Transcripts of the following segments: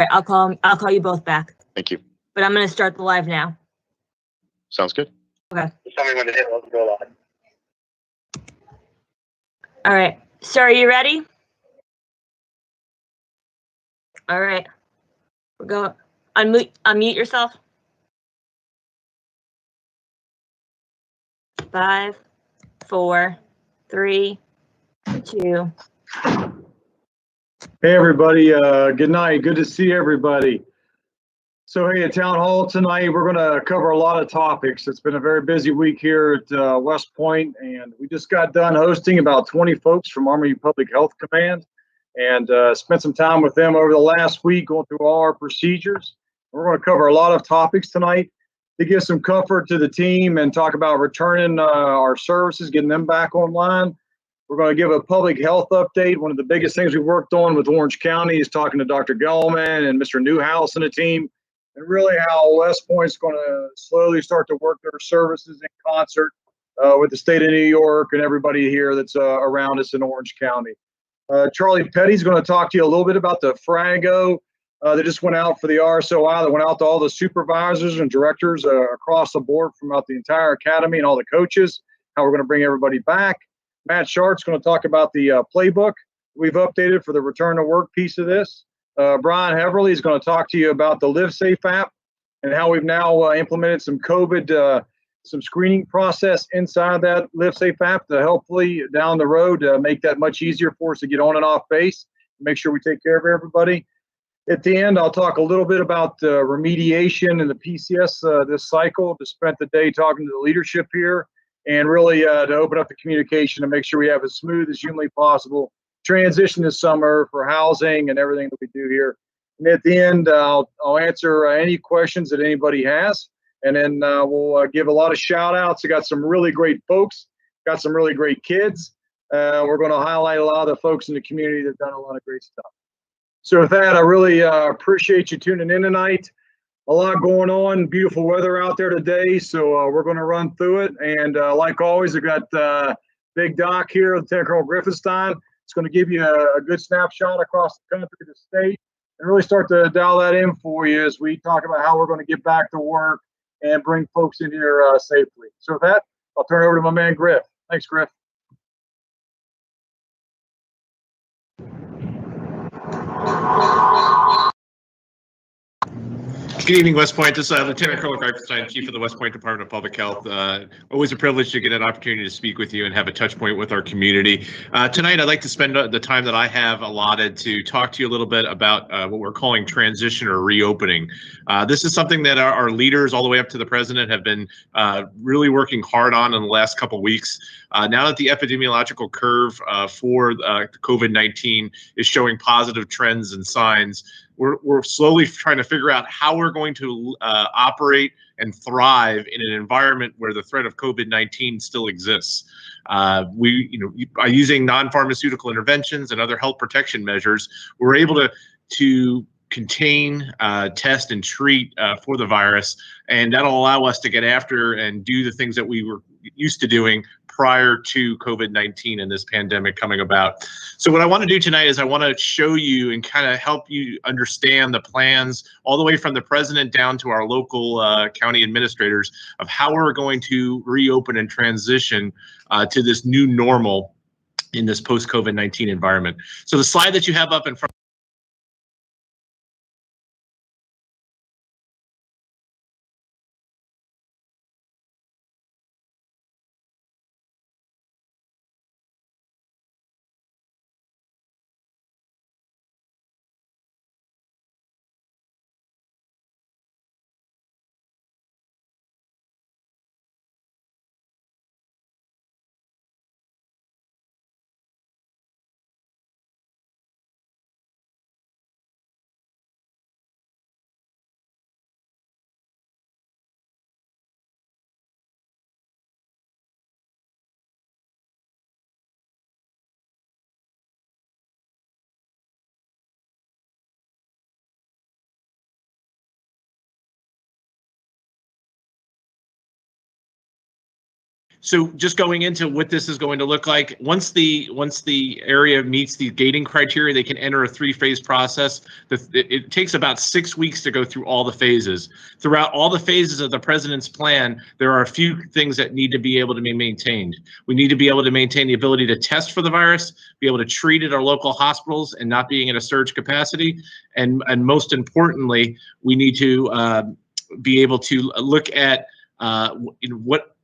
right, I'll call you both back. Thank you. But I'm going to start the live now. Sounds good. Okay. Tell me when to hit. Let's go live. All right. Sir, are you ready? All right. We're going. Unmute yourself. 5, 4, 3, 2. Hey everybody, good night. Good to see everybody. So hey, at Town Hall tonight, we're going to cover a lot of topics. It's been a very busy week here at West Point, and we just got done hosting about 20 folks from Army Public Health Command, and spent some time with them over the last week going through all our procedures. We're going to cover a lot of topics tonight to give some comfort to the team and talk about returning our services, getting them back online. We're going to give a public health update. One of the biggest things we worked on with Orange County is talking to Dr. Gellman and Mr. Newhouse and the team, and really how West Point's going to slowly start to work their services in concert with the state of New York and everybody here that's around us in Orange County. Charlie Petty's going to talk to you a little bit about the Frago that just went out for the RSOI, that went out to all the supervisors and directors across the board from out the entire academy and all the coaches, how we're going to bring everybody back. Matt Sharp's going to talk about the playbook we've updated for the return to work piece of this. Brian Heverly is going to talk to you about the Live Safe app and how we've now implemented some COVID, some screening process inside that Live Safe app to hopefully down the road make that much easier for us to get on and off base, make sure we take care of everybody. At the end, I'll talk a little bit about remediation and the PCS this cycle. Just spent the day talking to the leadership here and really to open up the communication and make sure we have as smooth as humanly possible transition this summer for housing and everything that we do here. And at the end, I'll answer any questions that anybody has. And then we'll give a lot of shout outs. We got some really great folks, got some really great kids. We're going to highlight a lot of the folks in the community that have done a lot of great stuff. So with that, I really appreciate you tuning in tonight. A lot going on, beautiful weather out there today. So we're going to run through it. And like always, I got Big Doc here, Lieutenant Colonel Griffithstein. It's going to give you a good snapshot across the country, the state, and really start to dial that in for you as we talk about how we're going to get back to work and bring folks in here safely. So with that, I'll turn it over to my man, Griff. Thanks, Griff. Good evening, West Point. This is Lieutenant Colonel Garrison, Chief of the West Point Department of Public Health. Always a privilege to get an opportunity to speak with you and have a touch point with our community. Tonight, I'd like to spend the time that I have allotted to talk to you a little bit about what we're calling transition or reopening. This is something that our leaders, all the way up to the president, have been really working hard on in the last couple of weeks. Now that the epidemiological curve for COVID-19 is showing positive trends and signs, we're slowly trying to figure out how we're going to operate and thrive in an environment where the threat of COVID-19 still exists. By using non-pharmaceutical interventions and other health protection measures, we're able to contain, test, and treat for the virus, and that'll allow us to get after and do the things that we were used to doing prior to COVID-19 and this pandemic coming about. So what I want to do tonight is I want to show you and kind of help you understand the plans all the way from the president down to our local county administrators of how we're going to reopen and transition to this new normal in this post-COVID-19 environment. So the slide that you have up in front So just going into what this is going to look like, once the area meets the gating criteria, they can enter a 3-phase process. It takes about 6 weeks to go through all the phases. Throughout all the phases of the president's plan, there are a few things that need to be able to be maintained. We need to be able to maintain the ability to test for the virus, be able to treat at our local hospitals and not being at a surge capacity. And most importantly, we need to be able to look at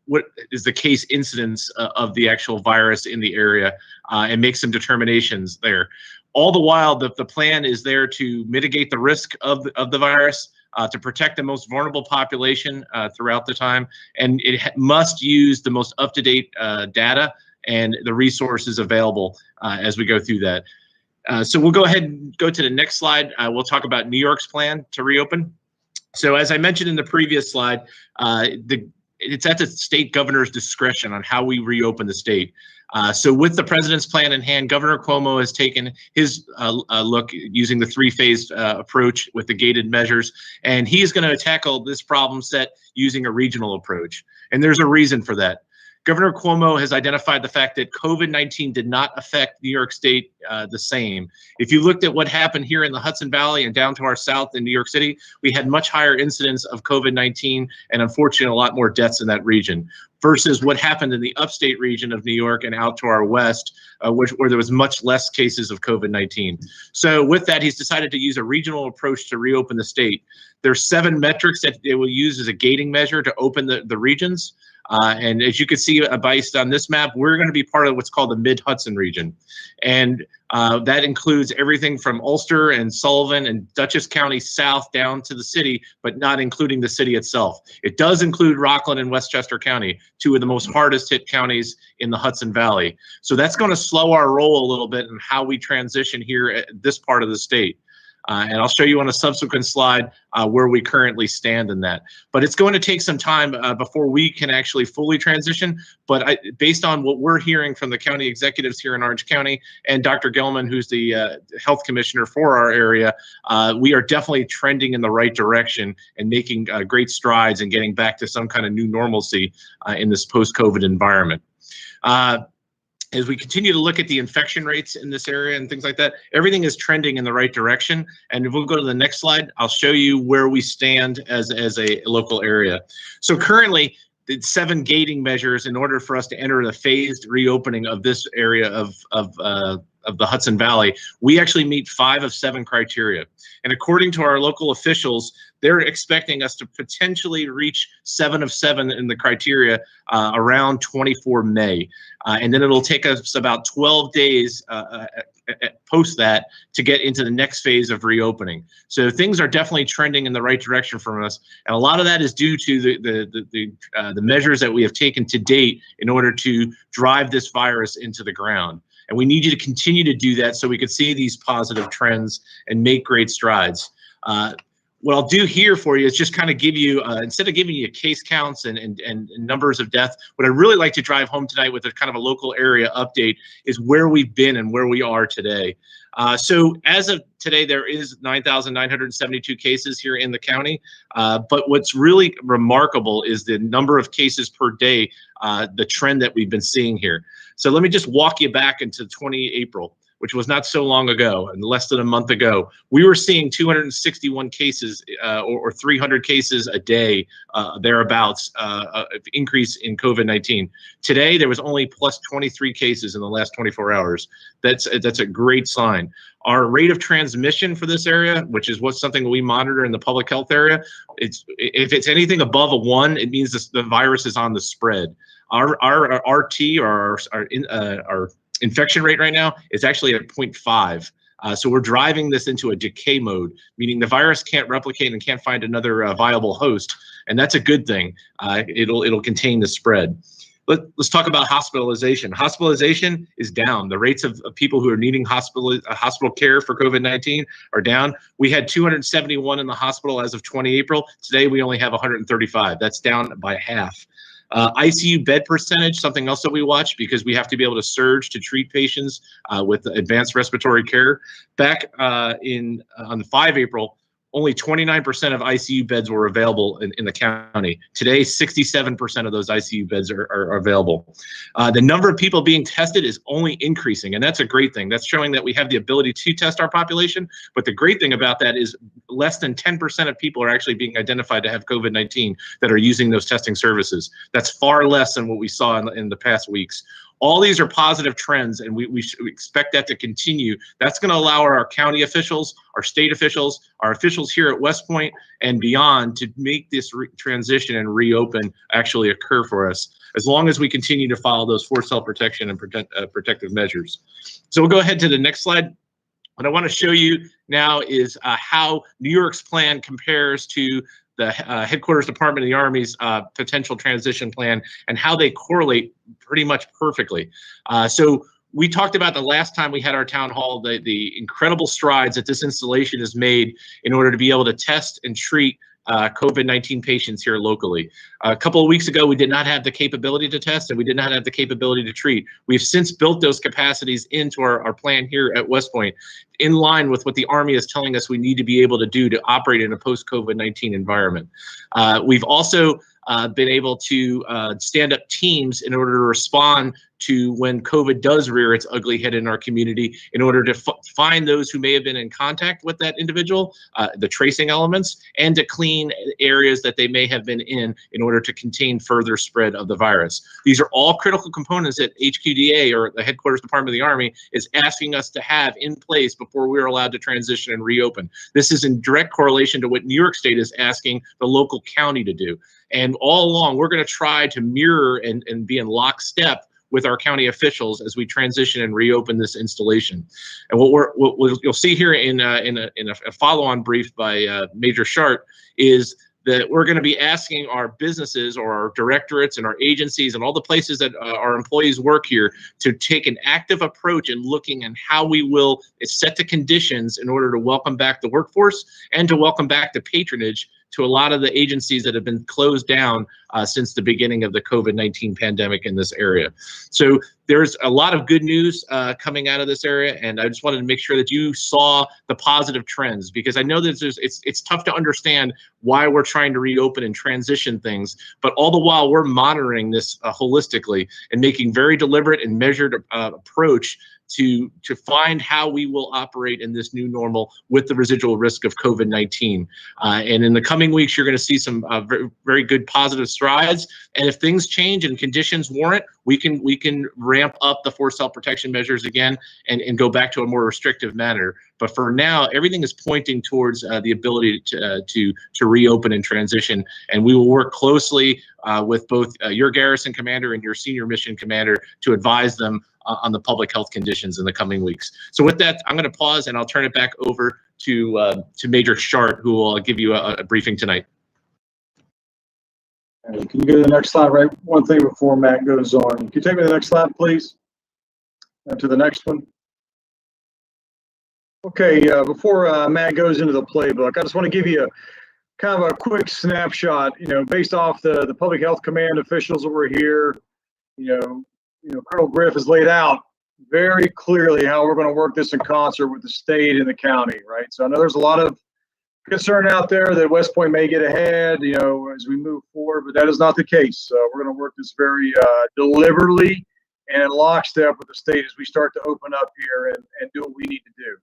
what is the case incidence of the actual virus in the area and make some determinations there. All the while, the plan is there to mitigate the risk of the virus, to protect the most vulnerable population throughout the time, and it must use the most up-to-date data and the resources available as we go through that. So we'll go ahead and go to the next slide. We'll talk about New York's plan to reopen. So as I mentioned in the previous slide, it's at the state governor's discretion on how we reopen the state. So with the president's plan in hand, Governor Cuomo has taken his look using the 3-phase approach with the gated measures, and he is going to tackle this problem set using a regional approach. And there's a reason for that. Governor Cuomo has identified the fact that COVID-19 did not affect New York State the same. If you looked at what happened here in the Hudson Valley and down to our south in New York City, we had much higher incidence of COVID-19 and unfortunately a lot more deaths in that region versus what happened in the upstate region of New York and out to our west, where there was much less cases of COVID-19. So with that, he's decided to use a regional approach to reopen the state. There's 7 metrics that they will use as a gating measure to open the regions. And as you can see based on this map, we're going to be part of what's called the Mid-Hudson region. And that includes everything from Ulster and Sullivan and Dutchess County south down to the city, but not including the city itself. It does include Rockland and Westchester County, 2 of the most hardest hit counties in the Hudson Valley. So that's going to slow our roll a little bit in how we transition here at this part of the state. And I'll show you on a subsequent slide where we currently stand in that. But it's going to take some time before we can actually fully transition. But based on what we're hearing from the county executives here in Orange County and Dr. Gelman, who's the health commissioner for our area, we are definitely trending in the right direction and making great strides and getting back to some kind of new normalcy in this post-COVID environment. As we continue to look at the infection rates in this area and things like that, everything is trending in the right direction. And if we'll go to the next slide, I'll show you where we stand as a local area. So currently, the 7 gating measures in order for us to enter the phased reopening of this area of the Hudson Valley, we actually meet 5 of 7 criteria. And according to our local officials, they're expecting us to potentially reach 7 of 7 in the criteria around 24 May. And then it'll take us about 12 days post that to get into the next phase of reopening. So things are definitely trending in the right direction for us. And a lot of that is due to the measures that we have taken to date in order to drive this virus into the ground. And we need you to continue to do that so we can see these positive trends and make great strides. What I'll do here for you is just kind of give you, instead of giving you case counts and numbers of death, what I'd really like to drive home tonight with a kind of a local area update is where we've been and where we are today. So as of today, there is 9,972 cases here in the county. But what's really remarkable is the number of cases per day, the trend that we've been seeing here. So let me just walk you back into 20 April. Which was not so long ago, and less than a month ago. We were seeing 261 cases or 300 cases a day, thereabouts, increase in COVID-19. Today, there was only plus 23 cases in the last 24 hours. That's a great sign. Our rate of transmission for this area, which is something we monitor in the public health area, if it's anything above a 1, it means the virus is on the spread. Our RT, or our infection rate right now is actually at 0.5. So we're driving this into a decay mode, meaning the virus can't replicate and can't find another viable host. And that's a good thing. It'll contain the spread. Let's talk about hospitalization. Hospitalization is down. The rates of people who are needing hospital care for COVID-19 are down. We had 271 in the hospital as of 20 April. Today, we only have 135. That's down by half. ICU bed percentage, something else that we watch because we have to be able to surge to treat patients with advanced respiratory care. Back on 5 April, only 29% of ICU beds were available in the county. Today, 67% of those ICU beds are available. The number of people being tested is only increasing, and that's a great thing. That's showing that we have the ability to test our population. But the great thing about that is less than 10% of people are actually being identified to have COVID-19 that are using those testing services. That's far less than what we saw in the past weeks. All these are positive trends, and we expect that to continue. That's going to allow our county officials, our state officials, our officials here at West Point and beyond to make this transition and reopen actually occur for us, as long as we continue to follow those forced self-protection and protective measures. So we'll go ahead to the next slide. What I want to show you now is how New York's plan compares to the Headquarters Department of the Army's potential transition plan, and how they correlate pretty much perfectly. So we talked about the last time we had our town hall, the incredible strides that this installation has made in order to be able to test and treat COVID-19 patients here locally. A couple of weeks ago, we did not have the capability to test, and we did not have the capability to treat. We've since built those capacities into our plan here at West Point, in line with what the Army is telling us we need to be able to do to operate in a post-COVID-19 environment. We've also been able to stand up teams in order to respond to when COVID does rear its ugly head in our community, in order to find those who may have been in contact with that individual, the tracing elements, and to clean areas that they may have been in order to contain further spread of the virus. These are all critical components that HQDA, or the Headquarters Department of the Army, is asking us to have in place before we're allowed to transition and reopen. This is in direct correlation to what New York State is asking the local county to do. And all along, we're going to try to mirror and be in lockstep with our county officials as we transition and reopen this installation. And what you'll see here in a follow-on brief by Major Shart is that we're going to be asking our businesses, or our directorates and our agencies and all the places that our employees work here, to take an active approach in looking at how we will set the conditions in order to welcome back the workforce and to welcome back the patronage to a lot of the agencies that have been closed down since the beginning of the COVID-19 pandemic in this area. So there's a lot of good news coming out of this area, and I just wanted to make sure that you saw the positive trends, because I know that it's tough to understand why we're trying to reopen and transition things, but all the while we're monitoring this holistically and making very deliberate and measured approach to find how we will operate in this new normal with the residual risk of COVID-19. And in the coming weeks, you're going to see some very, very good positive strides. And if things change and conditions warrant, we can ramp up the forced self-protection measures again and go back to a more restrictive manner. But for now, everything is pointing towards the ability to reopen and transition. And we will work closely with both your garrison commander and your senior mission commander to advise them on the public health conditions in the coming weeks. So with that, I'm going to pause and I'll turn it back over to Major Shart, who will give you a briefing tonight. Can you go to the next slide? Right, one thing before Matt goes on. Can you take me to the next slide, please? And to the next one. Okay, before Matt goes into the playbook, I just want to give you kind of a quick snapshot. Based off the public health command officials that were here. Colonel Griff has laid out very clearly how we're going to work this in concert with the state and the county, right? So I know there's a lot of concern out there that West Point may get ahead, as we move forward, but that is not the case. So we're going to work this very deliberately and in lockstep with the state as we start to open up here and do what we need to do.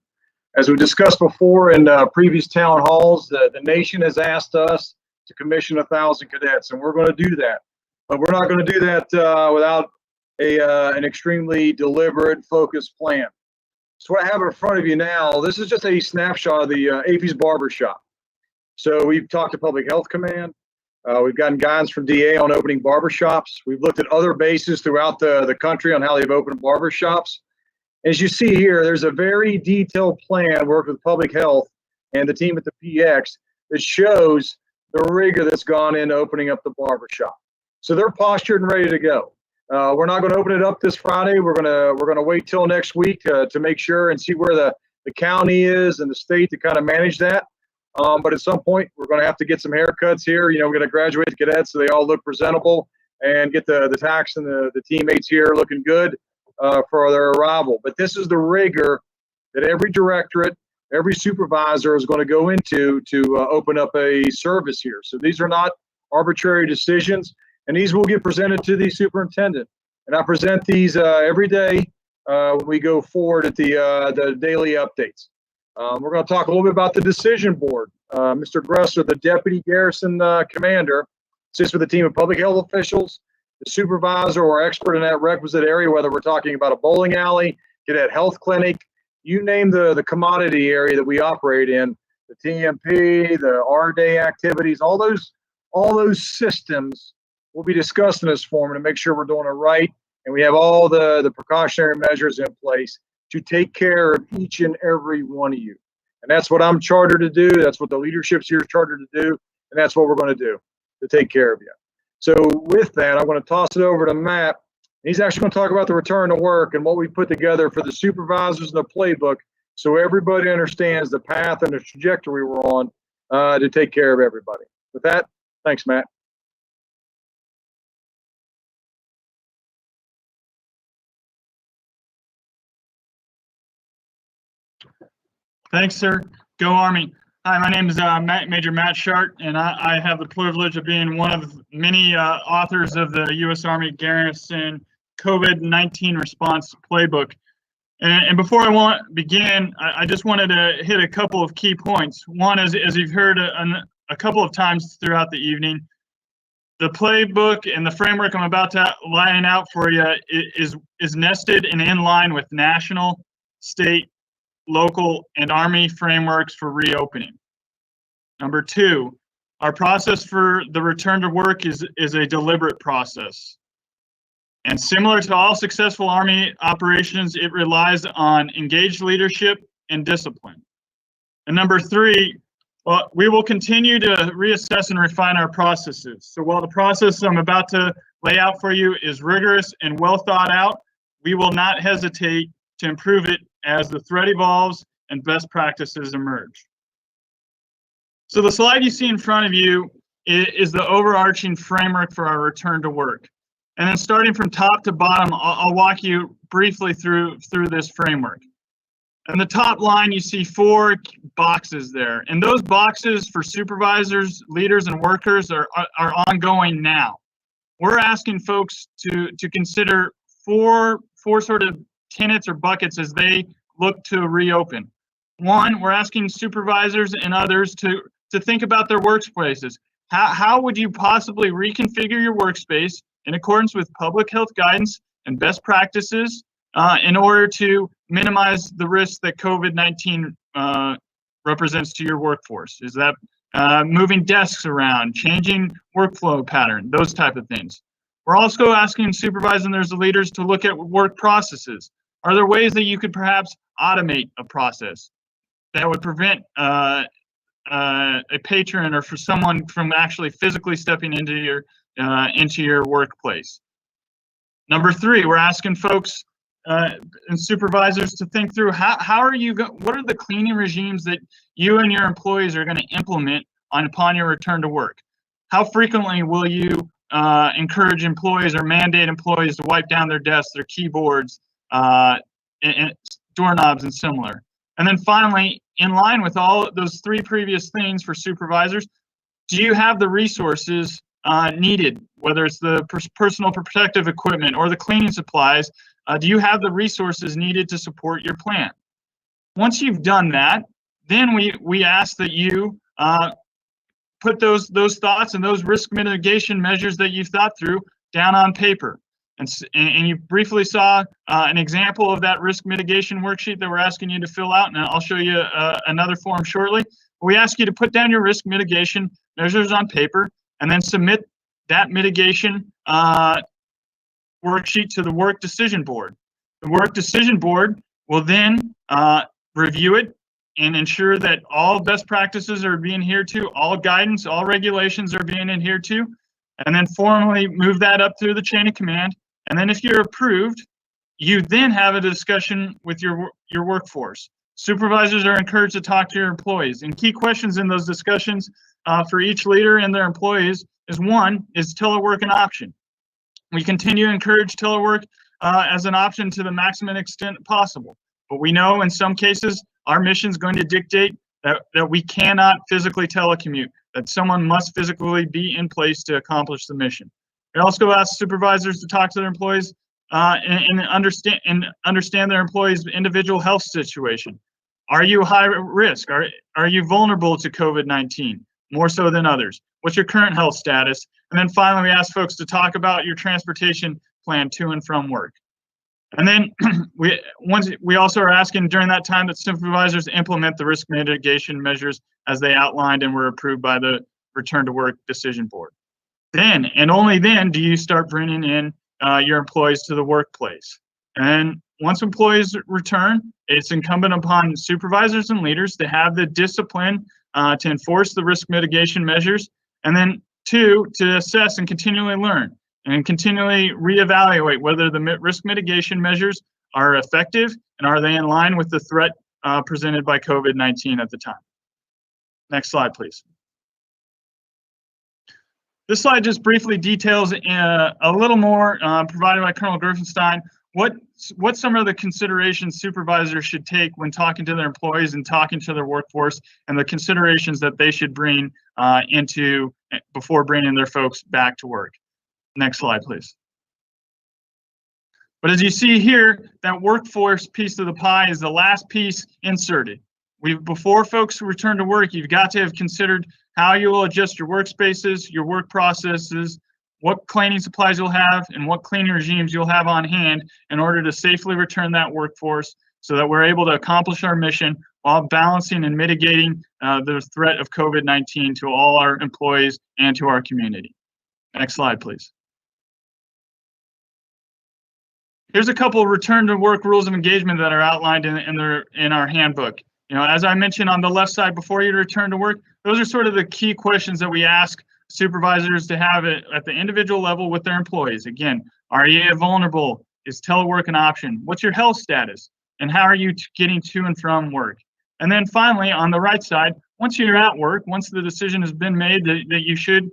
As we discussed before in previous town halls, the nation has asked us to commission 1,000 cadets, and we're going to do that. But we're not going to do that without an extremely deliberate, focused plan. So what I have in front of you now, this is just a snapshot of the AP's barbershop. So we've talked to Public Health Command. We've gotten guidance from DA on opening barbershops. We've looked at other bases throughout the country on how they've opened barbershops. As you see here, there's a very detailed plan worked with Public Health and the team at the PX that shows the rigor that's gone into opening up the barbershop. So they're postured and ready to go. We're not going to open it up this Friday. We're gonna wait till next week to make sure and see where the county is and the state to kind of manage that. But at some point, we're going to have to get some haircuts here. We're going to graduate the cadets so they all look presentable and get the tax and the teammates here looking good for their arrival. But this is the rigor that every directorate, every supervisor is going to go into to open up a service here. So these are not arbitrary decisions, and these will get presented to the superintendent. And I present these every day when we go forward at the daily updates. We're going to talk a little bit about the decision board. Mr. Gressler, the Deputy Garrison Commander, sits with a team of public health officials, the supervisor or expert in that requisite area, whether we're talking about a bowling alley, cadet health clinic, you name the commodity area that we operate in, the TMP, the R-Day activities, all those systems will be discussed in this forum to make sure we're doing it right, and we have all the precautionary measures in place to take care of each and every one of you. And that's what I'm chartered to do. That's what the leadership's here is chartered to do, and that's what we're going to do to take care of you. So with that, I'm going to toss it over to Matt. He's actually going to talk about the return to work and what we put together for the supervisors and the playbook, so everybody understands the path and the trajectory we're on to take care of everybody. With that, thanks, Matt. Thanks, sir. Go Army. Hi, my name is Major Matt Shart, and I have the privilege of being one of many authors of the U.S. Army Garrison COVID-19 response playbook. And before I begin, I just wanted to hit a couple of key points. One is, as you've heard a couple of times throughout the evening, the playbook and the framework I'm about to line out for you is nested and in line with national, state, local, and Army frameworks for reopening. Number two, our process for the return to work is a deliberate process. And similar to all successful Army operations, it relies on engaged leadership and discipline. And number three, well, we will continue to reassess and refine our processes. So while the process I'm about to lay out for you is rigorous and well thought out, we will not hesitate to improve it as the threat evolves and best practices emerge. So the slide you see in front of you is the overarching framework for our return to work. And then starting from top to bottom, I'll walk you briefly through this framework. In the top line, you see 4 boxes there. And those boxes for supervisors, leaders, and workers are ongoing now. We're asking folks to consider four sort of tenets or buckets as they look to reopen. One, we're asking supervisors and others to think about their workplaces. How would you possibly reconfigure your workspace in accordance with public health guidance and best practices in order to minimize the risk that COVID-19 represents to your workforce? Is that moving desks around, changing workflow pattern, those type of things? We're also asking supervisors and there's the leaders to look at work processes. Are there ways that you could perhaps automate a process that would prevent a patron or for someone from actually physically stepping into your workplace? Number three, we're asking folks and supervisors to think through how are you what are the cleaning regimes that you and your employees are going to implement upon your return to work? How frequently will you encourage employees or mandate employees to wipe down their desks, their keyboards, and doorknobs and similar? And then finally, in line with all those 3 previous things for supervisors, do you have the resources needed, whether it's the personal protective equipment or the cleaning supplies? Do you have the resources needed to support your plan? Once you've done that, then we ask that you put those thoughts and those risk mitigation measures that you've thought through down on paper. And you briefly saw an example of that risk mitigation worksheet that we're asking you to fill out, and I'll show you another form shortly. We ask you to put down your risk mitigation measures on paper and then submit that mitigation worksheet to the work decision board. The work decision board will then review it and ensure that all best practices are being adhered to, all guidance, all regulations are being adhered to, and then formally move that up through the chain of command. And then if you're approved, you then have a discussion with your workforce. Supervisors are encouraged to talk to your employees. And key questions in those discussions for each leader and their employees is, one, is telework an option? We continue to encourage telework as an option to the maximum extent possible. But we know in some cases Our mission is going to dictate that we cannot physically telecommute, that someone must physically be in place to accomplish the mission. We also ask supervisors to talk to their employees and understand their employees' individual health situation. Are you high risk? Are you vulnerable to COVID-19 more so than others? What's your current health status? And then finally, we ask folks to talk about your transportation plan to and from work. And then we also are asking during that time that supervisors implement the risk mitigation measures as they outlined and were approved by the Return to Work Decision Board. Then, and only then, do you start bringing in your employees to the workplace. And once employees return, it's incumbent upon supervisors and leaders to have the discipline to enforce the risk mitigation measures, and then two, to assess and continually learn and continually reevaluate whether the risk mitigation measures are effective and are they in line with the threat presented by COVID-19 at the time. Next slide, please. This slide just briefly details a little more provided by Colonel Griffenstein what some of the considerations supervisors should take when talking to their employees and talking to their workforce, and the considerations that they should bring into before bringing their folks back to work. Next slide, please. But as you see here, that workforce piece of the pie is the last piece inserted. Before folks return to work, you've got to have considered how you will adjust your workspaces, your work processes, what cleaning supplies you'll have, and what cleaning regimes you'll have on hand in order to safely return that workforce so that we're able to accomplish our mission while balancing and mitigating the threat of COVID-19 to all our employees and to our community. Next slide, please. Here's a couple of return to work rules of engagement that are outlined in our handbook. You know, as I mentioned on the left side, before you return to work, those are sort of the key questions that we ask supervisors to have it at the individual level with their employees. Again, are you vulnerable? Is telework an option? What's your health status? And how are you getting to and from work? And then finally, on the right side, once you're at work, once the decision has been made that you should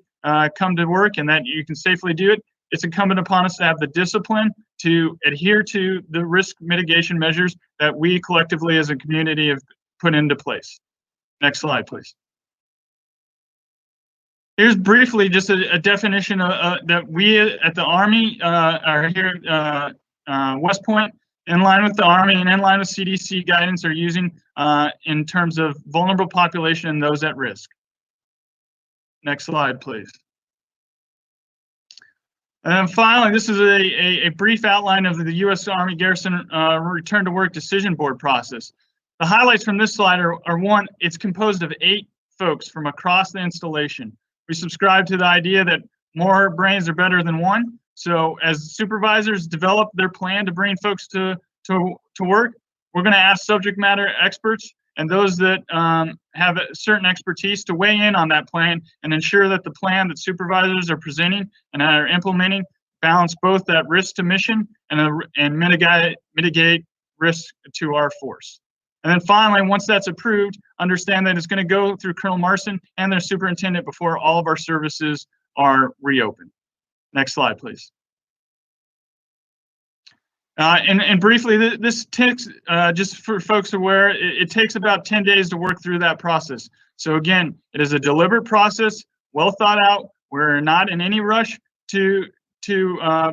come to work and that you can safely do it, it's incumbent upon us to have the discipline to adhere to the risk mitigation measures that we collectively as a community have put into place. Next slide, please. Here's briefly just a definition that we at the Army are here at West Point, in line with the Army and in line with CDC guidance, are using in terms of vulnerable population and those at risk. Next slide, please. And then finally, this is a brief outline of the U.S. Army Garrison Return to Work Decision Board process. The highlights from this slide are one, it's composed of 8 folks from across the installation. We subscribe to the idea that more brains are better than one. So as supervisors develop their plan to bring folks to work, we're going to ask subject matter experts and those that have a certain expertise to weigh in on that plan and ensure that the plan that supervisors are presenting and are implementing balance both that risk to mission and mitigate risk to our force. And then finally, once that's approved, understand that it's going to go through Colonel Marson and their superintendent before all of our services are reopened. Next slide, please. And briefly, this takes, just for folks aware, it takes about 10 days to work through that process. So again, it is a deliberate process, well thought out. We're not in any rush to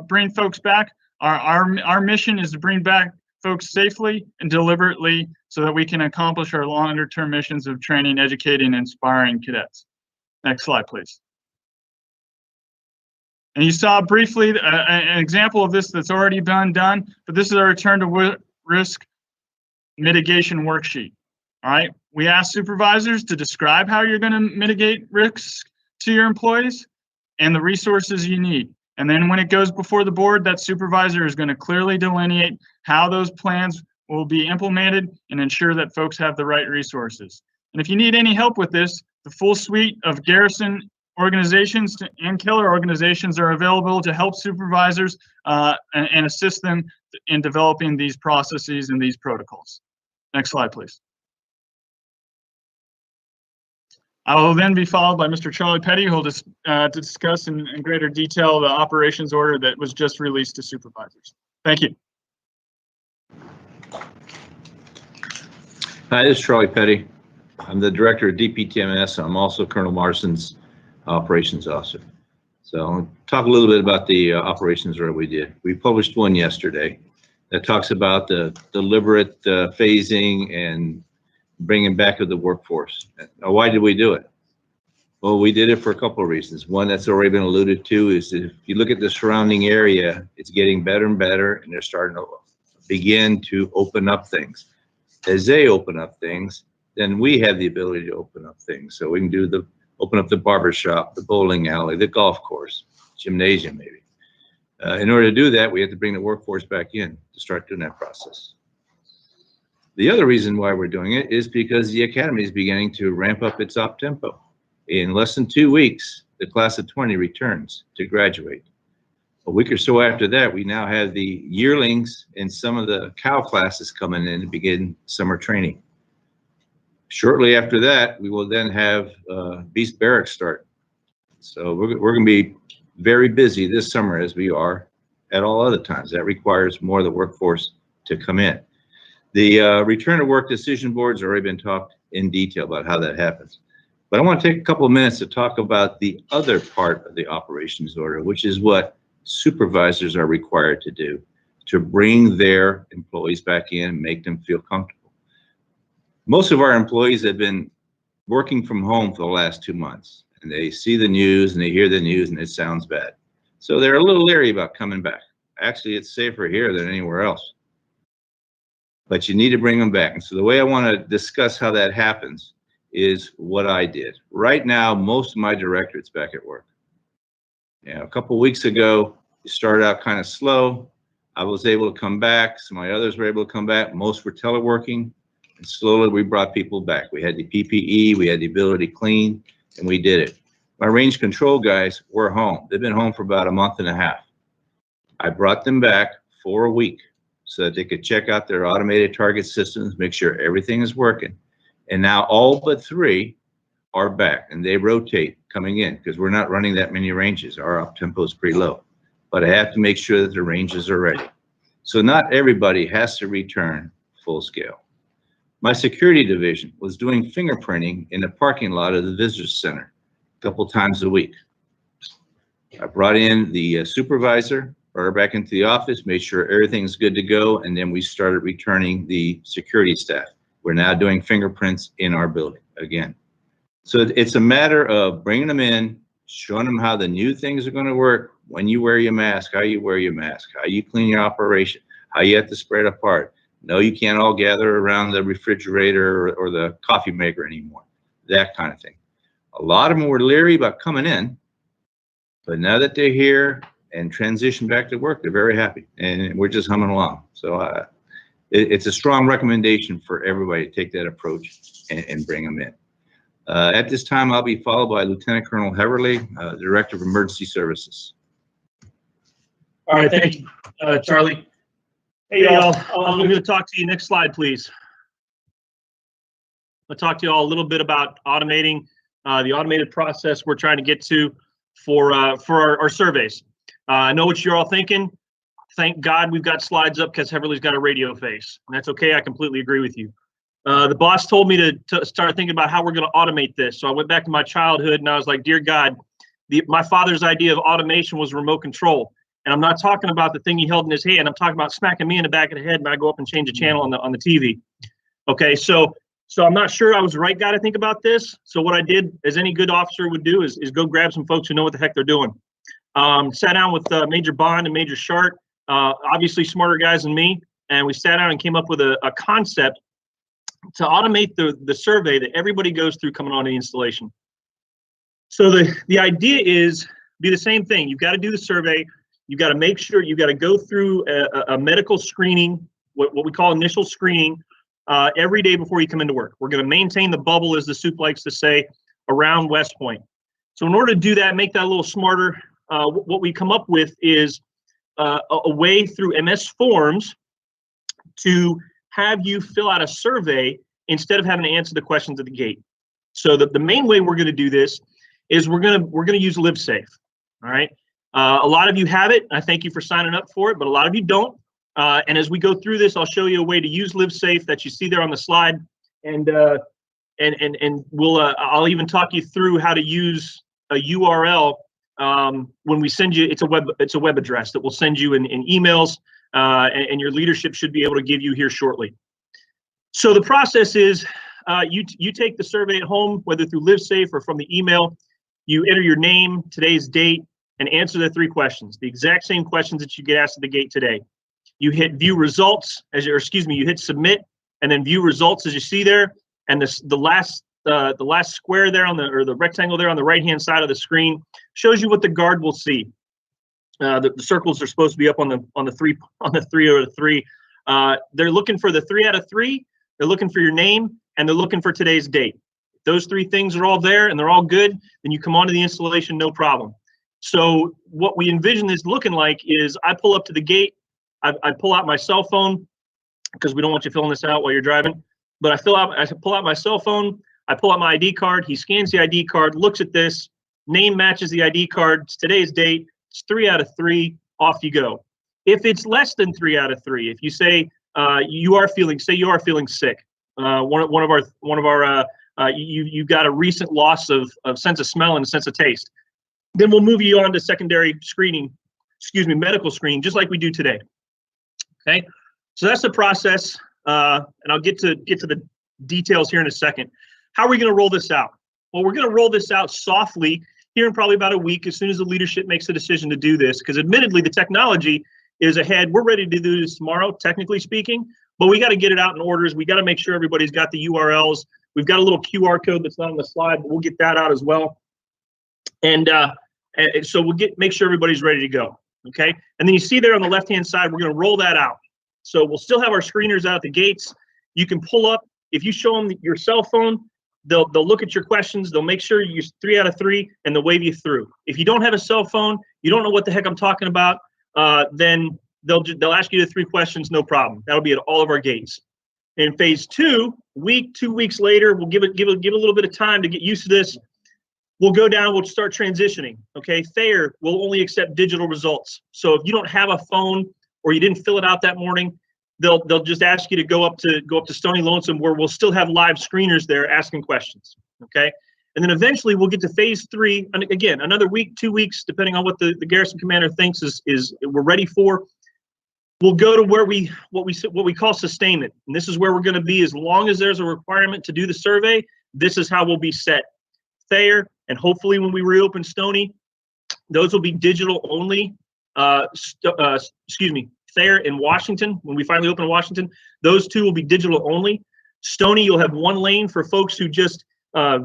bring folks back. Our mission is to bring back folks safely and deliberately so that we can accomplish our longer-term missions of training, educating, and inspiring cadets. Next slide, please. And you saw briefly an example of this that's already been done, but this is our return to risk mitigation worksheet. All right, we ask supervisors to describe how you're going to mitigate risks to your employees and the resources you need. And then when it goes before the board, that supervisor is going to clearly delineate how those plans will be implemented and ensure that folks have the right resources. And if you need any help with this, the full suite of Garrison organizations and killer organizations are available to help supervisors and assist them in developing these processes and these protocols. Next slide, please. I will then be followed by Mr. Charlie Petty, who will discuss in greater detail the operations order that was just released to supervisors. Thank you. Hi, this is Charlie Petty. I'm the director of DPTMS. I'm also Colonel Marson's operations officer. So I'll talk a little bit about the operations that we did. We published one yesterday that talks about the deliberate phasing and bringing back of the workforce. Now, why did we do it? Well, we did it for a couple of reasons. One that's already been alluded to is that if you look at the surrounding area, it's getting better and better, and they're starting to begin to open up things. As they open up things, then we have the ability to open up things. So we can open up the barber shop, the bowling alley, the golf course, gymnasium maybe. In order to do that, we have to bring the workforce back in to start doing that process. The other reason why we're doing it is because the academy is beginning to ramp up its op tempo. In less than 2 weeks, the class of 20 returns to graduate. A week or so after that, we now have the yearlings and some of the cow classes coming in to begin summer training. Shortly after that, we will then have Beast Barracks start. So we're going to be very busy this summer as we are at all other times. That requires more of the workforce to come in. The return to work decision boards have already been talked in detail about how that happens. But I want to take a couple of minutes to talk about the other part of the operations order, which is what supervisors are required to do to bring their employees back in and make them feel comfortable. Most of our employees have been working from home for the last 2 months, and they see the news and they hear the news and it sounds bad. So they're a little leery about coming back. Actually, it's safer here than anywhere else. But you need to bring them back. And so the way I want to discuss how that happens is what I did. Right now, most of my directorate's back at work. A couple of weeks ago, it started out kind of slow. I was able to come back. Some of my others were able to come back. Most were teleworking. And slowly we brought people back. We had the PPE, we had the ability to clean, and we did it. My range control guys were home. They've been home for about a month and a half. I brought them back for a week so that they could check out their automated target systems, make sure everything is working. And now all but 3 are back, and they rotate coming in because we're not running that many ranges. Our op tempo is pretty low, but I have to make sure that the ranges are ready. So not everybody has to return full scale. My security division was doing fingerprinting in the parking lot of the visitor center a couple times a week. I brought in the supervisor, brought her back into the office, made sure everything's good to go, and then we started returning the security staff. We're now doing fingerprints in our building again. So it's a matter of bringing them in, showing them how the new things are going to work, when you wear your mask, how you wear your mask, how you clean your operation, how you have to spread apart. No, you can't all gather around the refrigerator or the coffee maker anymore, that kind of thing. A lot of them were leery about coming in, but now that they're here and transition back to work, they're very happy, and we're just humming along. So it's a strong recommendation for everybody to take that approach and bring them in. At this time, I'll be followed by Lieutenant Colonel Heverly, Director of Emergency Services. All right, thank you, Charlie. Hey, y'all, I'm going to talk to you. Next slide, please. I'll talk to you all a little bit about automating the automated process we're trying to get to for our surveys. I know what you're all thinking. Thank God we've got slides up because Heverly's got a radio face. And that's okay. I completely agree with you. The boss told me to start thinking about how we're going to automate this. So I went back to my childhood and I was like, dear God, my father's idea of automation was remote control. And I'm not talking about the thing he held in his hand. I'm talking about smacking me in the back of the head when I go up and change a channel on the TV. Okay, so I'm not sure I was the right guy to think about this. So what I did, as any good officer would do, is go grab some folks who know what the heck they're doing. Sat down with Major Bond and Major Shart, obviously smarter guys than me, and we sat down and came up with a concept to automate the survey that everybody goes through coming on the installation. So the idea is be the same thing. You've got to do the survey. You've got to make sure you've got to go through a medical screening, what we call initial screening, every day before you come into work. We're going to maintain the bubble, as the soup likes to say, around West Point. So in order to do that, make that a little smarter, what we come up with is a way through MS Forms to have you fill out a survey instead of having to answer the questions at the gate. So the main way we're going to do this is we're going to use LiveSafe. All right. A lot of you have it. I thank you for signing up for it, but a lot of you don't. And as we go through this, I'll show you a way to use LiveSafe that you see there on the slide. and we'll I'll even talk you through how to use a URL when we send you. It's a web address that we'll send you in emails, and your leadership should be able to give you here shortly. So the process is you take the survey at home, whether through LiveSafe or from the email. You enter your name, today's date, and answer the 3 questions, the exact same questions that you get asked at the gate today. You hit view results you hit submit, and then view results as you see there. And the last square there or the rectangle there on the right-hand side of the screen shows you what the guard will see. The circles are supposed to be up on the 3 or the 3. They're looking for the 3 out of 3. They're looking for your name, and they're looking for today's date. If those 3 things are all there and they're all good, then you come onto the installation, no problem. So what we envision this looking like is I pull up to the gate, I pull out my cell phone, because we don't want you filling this out while you're driving, but I pull out my cell phone, I pull out my ID card, he scans the ID card, looks at this, name matches the ID card, it's today's date, it's 3 out of 3, off you go. If it's less than 3 out of 3, if you say you are feeling sick, you got a recent loss of sense of smell and sense of taste, then we'll move you on to secondary screening, medical screening, just like we do today. Okay, so that's the process, and I'll get to the details here in a second. How are we going to roll this out? Well, we're going to roll this out softly here in probably about a week, as soon as the leadership makes a decision to do this, because admittedly the technology is ahead. We're ready to do this tomorrow, technically speaking, but we got to get it out in orders. We got to make sure everybody's got the URLs. We've got a little QR code that's not on the slide, but we'll get that out as well. And so we'll make sure everybody's ready to go. Okay, and then you see there on the left-hand side, we're going to roll that out. So we'll still have our screeners out at the gates. You can pull up. If you show them your cell phone, they'll look at your questions. They'll make sure you're 3 out of 3, and they'll wave you through. If you don't have a cell phone, you don't know what the heck I'm talking about, then they'll ask you the 3 questions, no problem. That'll be at all of our gates. In phase 2, 2 weeks later, we'll give a little bit of time to get used to this. We'll go down, we'll start transitioning. Okay, Thayer will only accept digital results. So if you don't have a phone or you didn't fill it out that morning, they'll just ask you to go up to Stony Lonesome, where we'll still have live screeners there asking questions. Okay, and then eventually we'll get to phase 3, and again, another week, 2 weeks, depending on what the Garrison Commander thinks is we're ready for. We'll go to what we call sustainment, and this is where we're going to be as long as there's a requirement to do the survey. This is how we'll be set. Thayer, and hopefully when we reopen Stony, those will be digital only. Thayer in Washington, when we finally open Washington, those 2 will be digital only. Stony, you'll have 1 lane for folks who just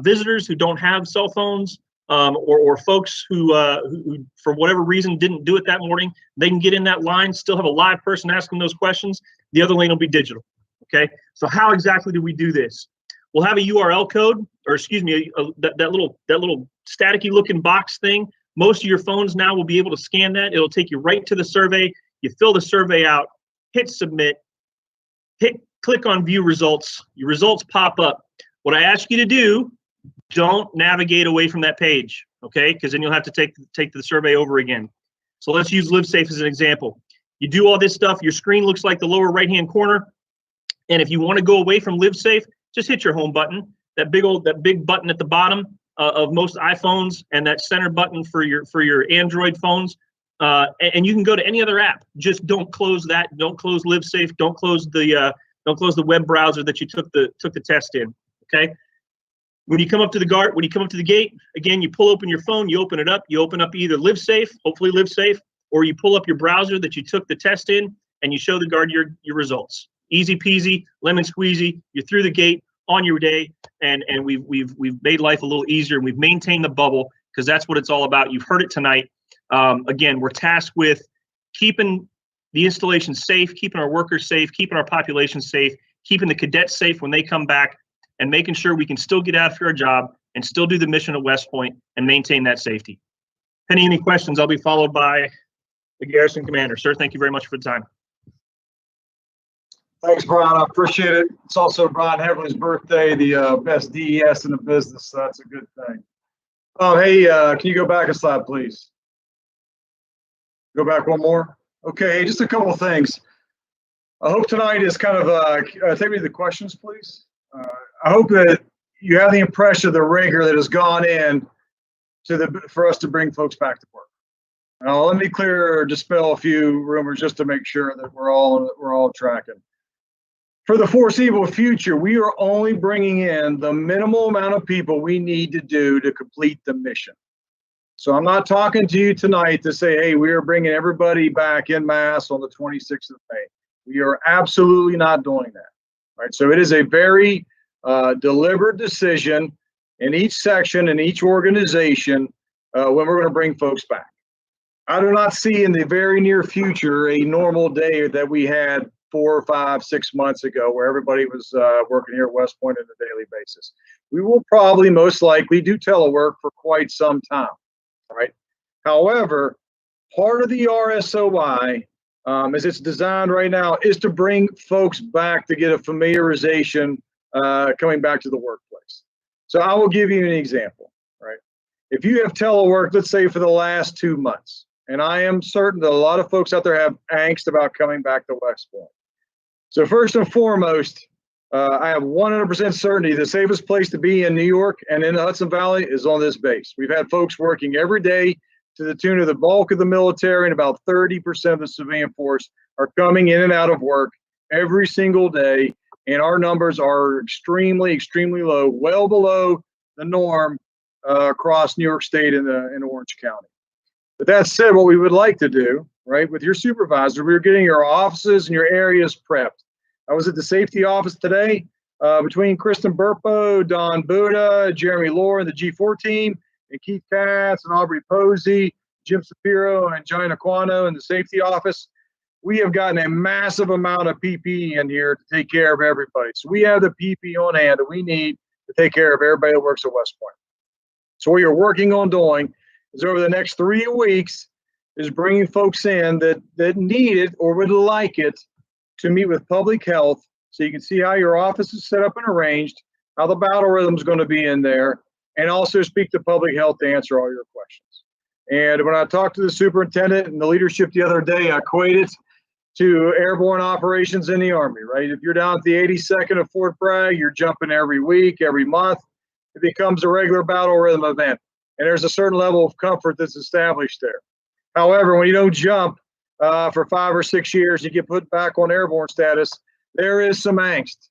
visitors who don't have cell phones, or folks who for whatever reason didn't do it that morning. They can get in that line, still have a live person asking those questions. The other lane will be digital. Okay, so how exactly do we do this? We'll have a URL code, or that little staticky looking box thing. Most of your phones now will be able to scan that. It'll take you right to the survey. You fill the survey out, hit submit, click on view results. Your results pop up. What I ask you to do, don't navigate away from that page, okay? Because then you'll have to take the survey over again. So let's use LiveSafe as an example. You do all this stuff. Your screen looks like the lower right-hand corner. And if you want to go away from LiveSafe, just hit your home button, that big button at the bottom of most iPhones, and that center button for your Android phones. And you can go to any other app. Just don't close that. Don't close LiveSafe. Don't close the web browser that you took the test in. Okay. When you come up to the gate, again, you pull open your phone. You open it up. You open up either LiveSafe, hopefully LiveSafe, or you pull up your browser that you took the test in, and you show the guard your results. Easy peasy, lemon squeezy. You're through the gate, on your day, and we've made life a little easier, and we've maintained the bubble, because that's what it's all about. You've heard it tonight. Again, we're tasked with keeping the installation safe, keeping our workers safe, keeping our population safe, keeping the cadets safe when they come back, and making sure we can still get after our job and still do the mission at West Point and maintain that safety. Penny, any questions? I'll be followed by the Garrison Commander. Sir, thank you very much for the time. Thanks, Brian. I appreciate it. It's also Brian Heverly's birthday, the best DES in the business, so that's a good thing. Oh, hey, can you go back a slide, please? Go back one more. Okay, just a couple of things. I hope tonight is kind of, take me to the questions, please. I hope that you have the impression of the rigor that has gone in for us to bring folks back to work. Now, let me dispel a few rumors just to make sure that we're all tracking. For the foreseeable future, we are only bringing in the minimal amount of people we need to do to complete the mission. So I'm not talking to you tonight to say, hey, we are bringing everybody back en masse on the 26th of May. We are absolutely not doing that. Right? So it is a very deliberate decision in each section, in each organization, when we're going to bring folks back. I do not see in the very near future a normal day that we had 4 or 5, 6 months ago where everybody was working here at West Point on a daily basis. We will probably most likely do telework for quite some time, right? However, part of the RSOI, as it's designed right now, is to bring folks back to get a familiarization coming back to the workplace. So I will give you an example, right? If you have telework, let's say for the last 2 months, and I am certain that a lot of folks out there have angst about coming back to West Point. So first and foremost, I have 100% certainty the safest place to be in New York and in the Hudson Valley is on this base. We've had folks working every day to the tune of the bulk of the military, and about 30% of the civilian force are coming in and out of work every single day. And our numbers are extremely, extremely low, well below the norm across New York State and Orange County. But that said, what we would like to do, right, with your supervisor, we're getting your offices and your areas prepped. I was at the safety office today between Kristen Burpo, Don Buda, Jeremy Lohr, and the G4 team, and Keith Katz and Aubrey Posey, Jim Sapiro, and Johnny Nwankwo in the safety office. We have gotten a massive amount of PPE in here to take care of everybody. So we have the PPE on hand that we need to take care of everybody that works at West Point. So what you're working on doing is over the next 3 weeks is bringing folks in that need it or would like it to meet with public health so you can see how your office is set up and arranged, how the battle rhythm is going to be in there, and also speak to public health to answer all your questions. And when I talked to the superintendent and the leadership the other day, I equated to airborne operations in the Army, right? If you're down at the 82nd of Fort Bragg, you're jumping every week, every month. It becomes a regular battle rhythm event. And there's a certain level of comfort that's established there. However, when you don't jump for 5 or 6 years, you get put back on airborne status, there is some angst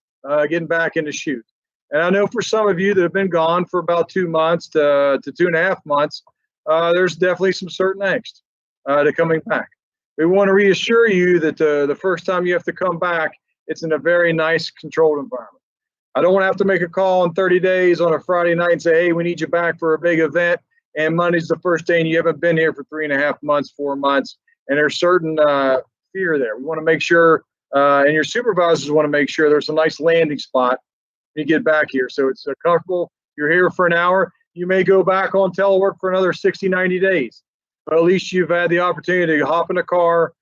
getting back into shoot. And I know for some of you that have been gone for about 2 months to 2.5 months, there's definitely some certain angst to coming back. We want to reassure you that the first time you have to come back, it's in a very nice, controlled environment. I don't want to have to make a call in 30 days on a Friday night and say, hey, we need you back for a big event, and Monday's the first day and you haven't been here for 3.5 months, 4 months, and there's certain fear there. We want to make sure, and your supervisors want to make sure there's a nice landing spot when you get back here. So it's comfortable. You're here for an hour. You may go back on telework for another 60, 90 days. But at least you've had the opportunity to hop in a car,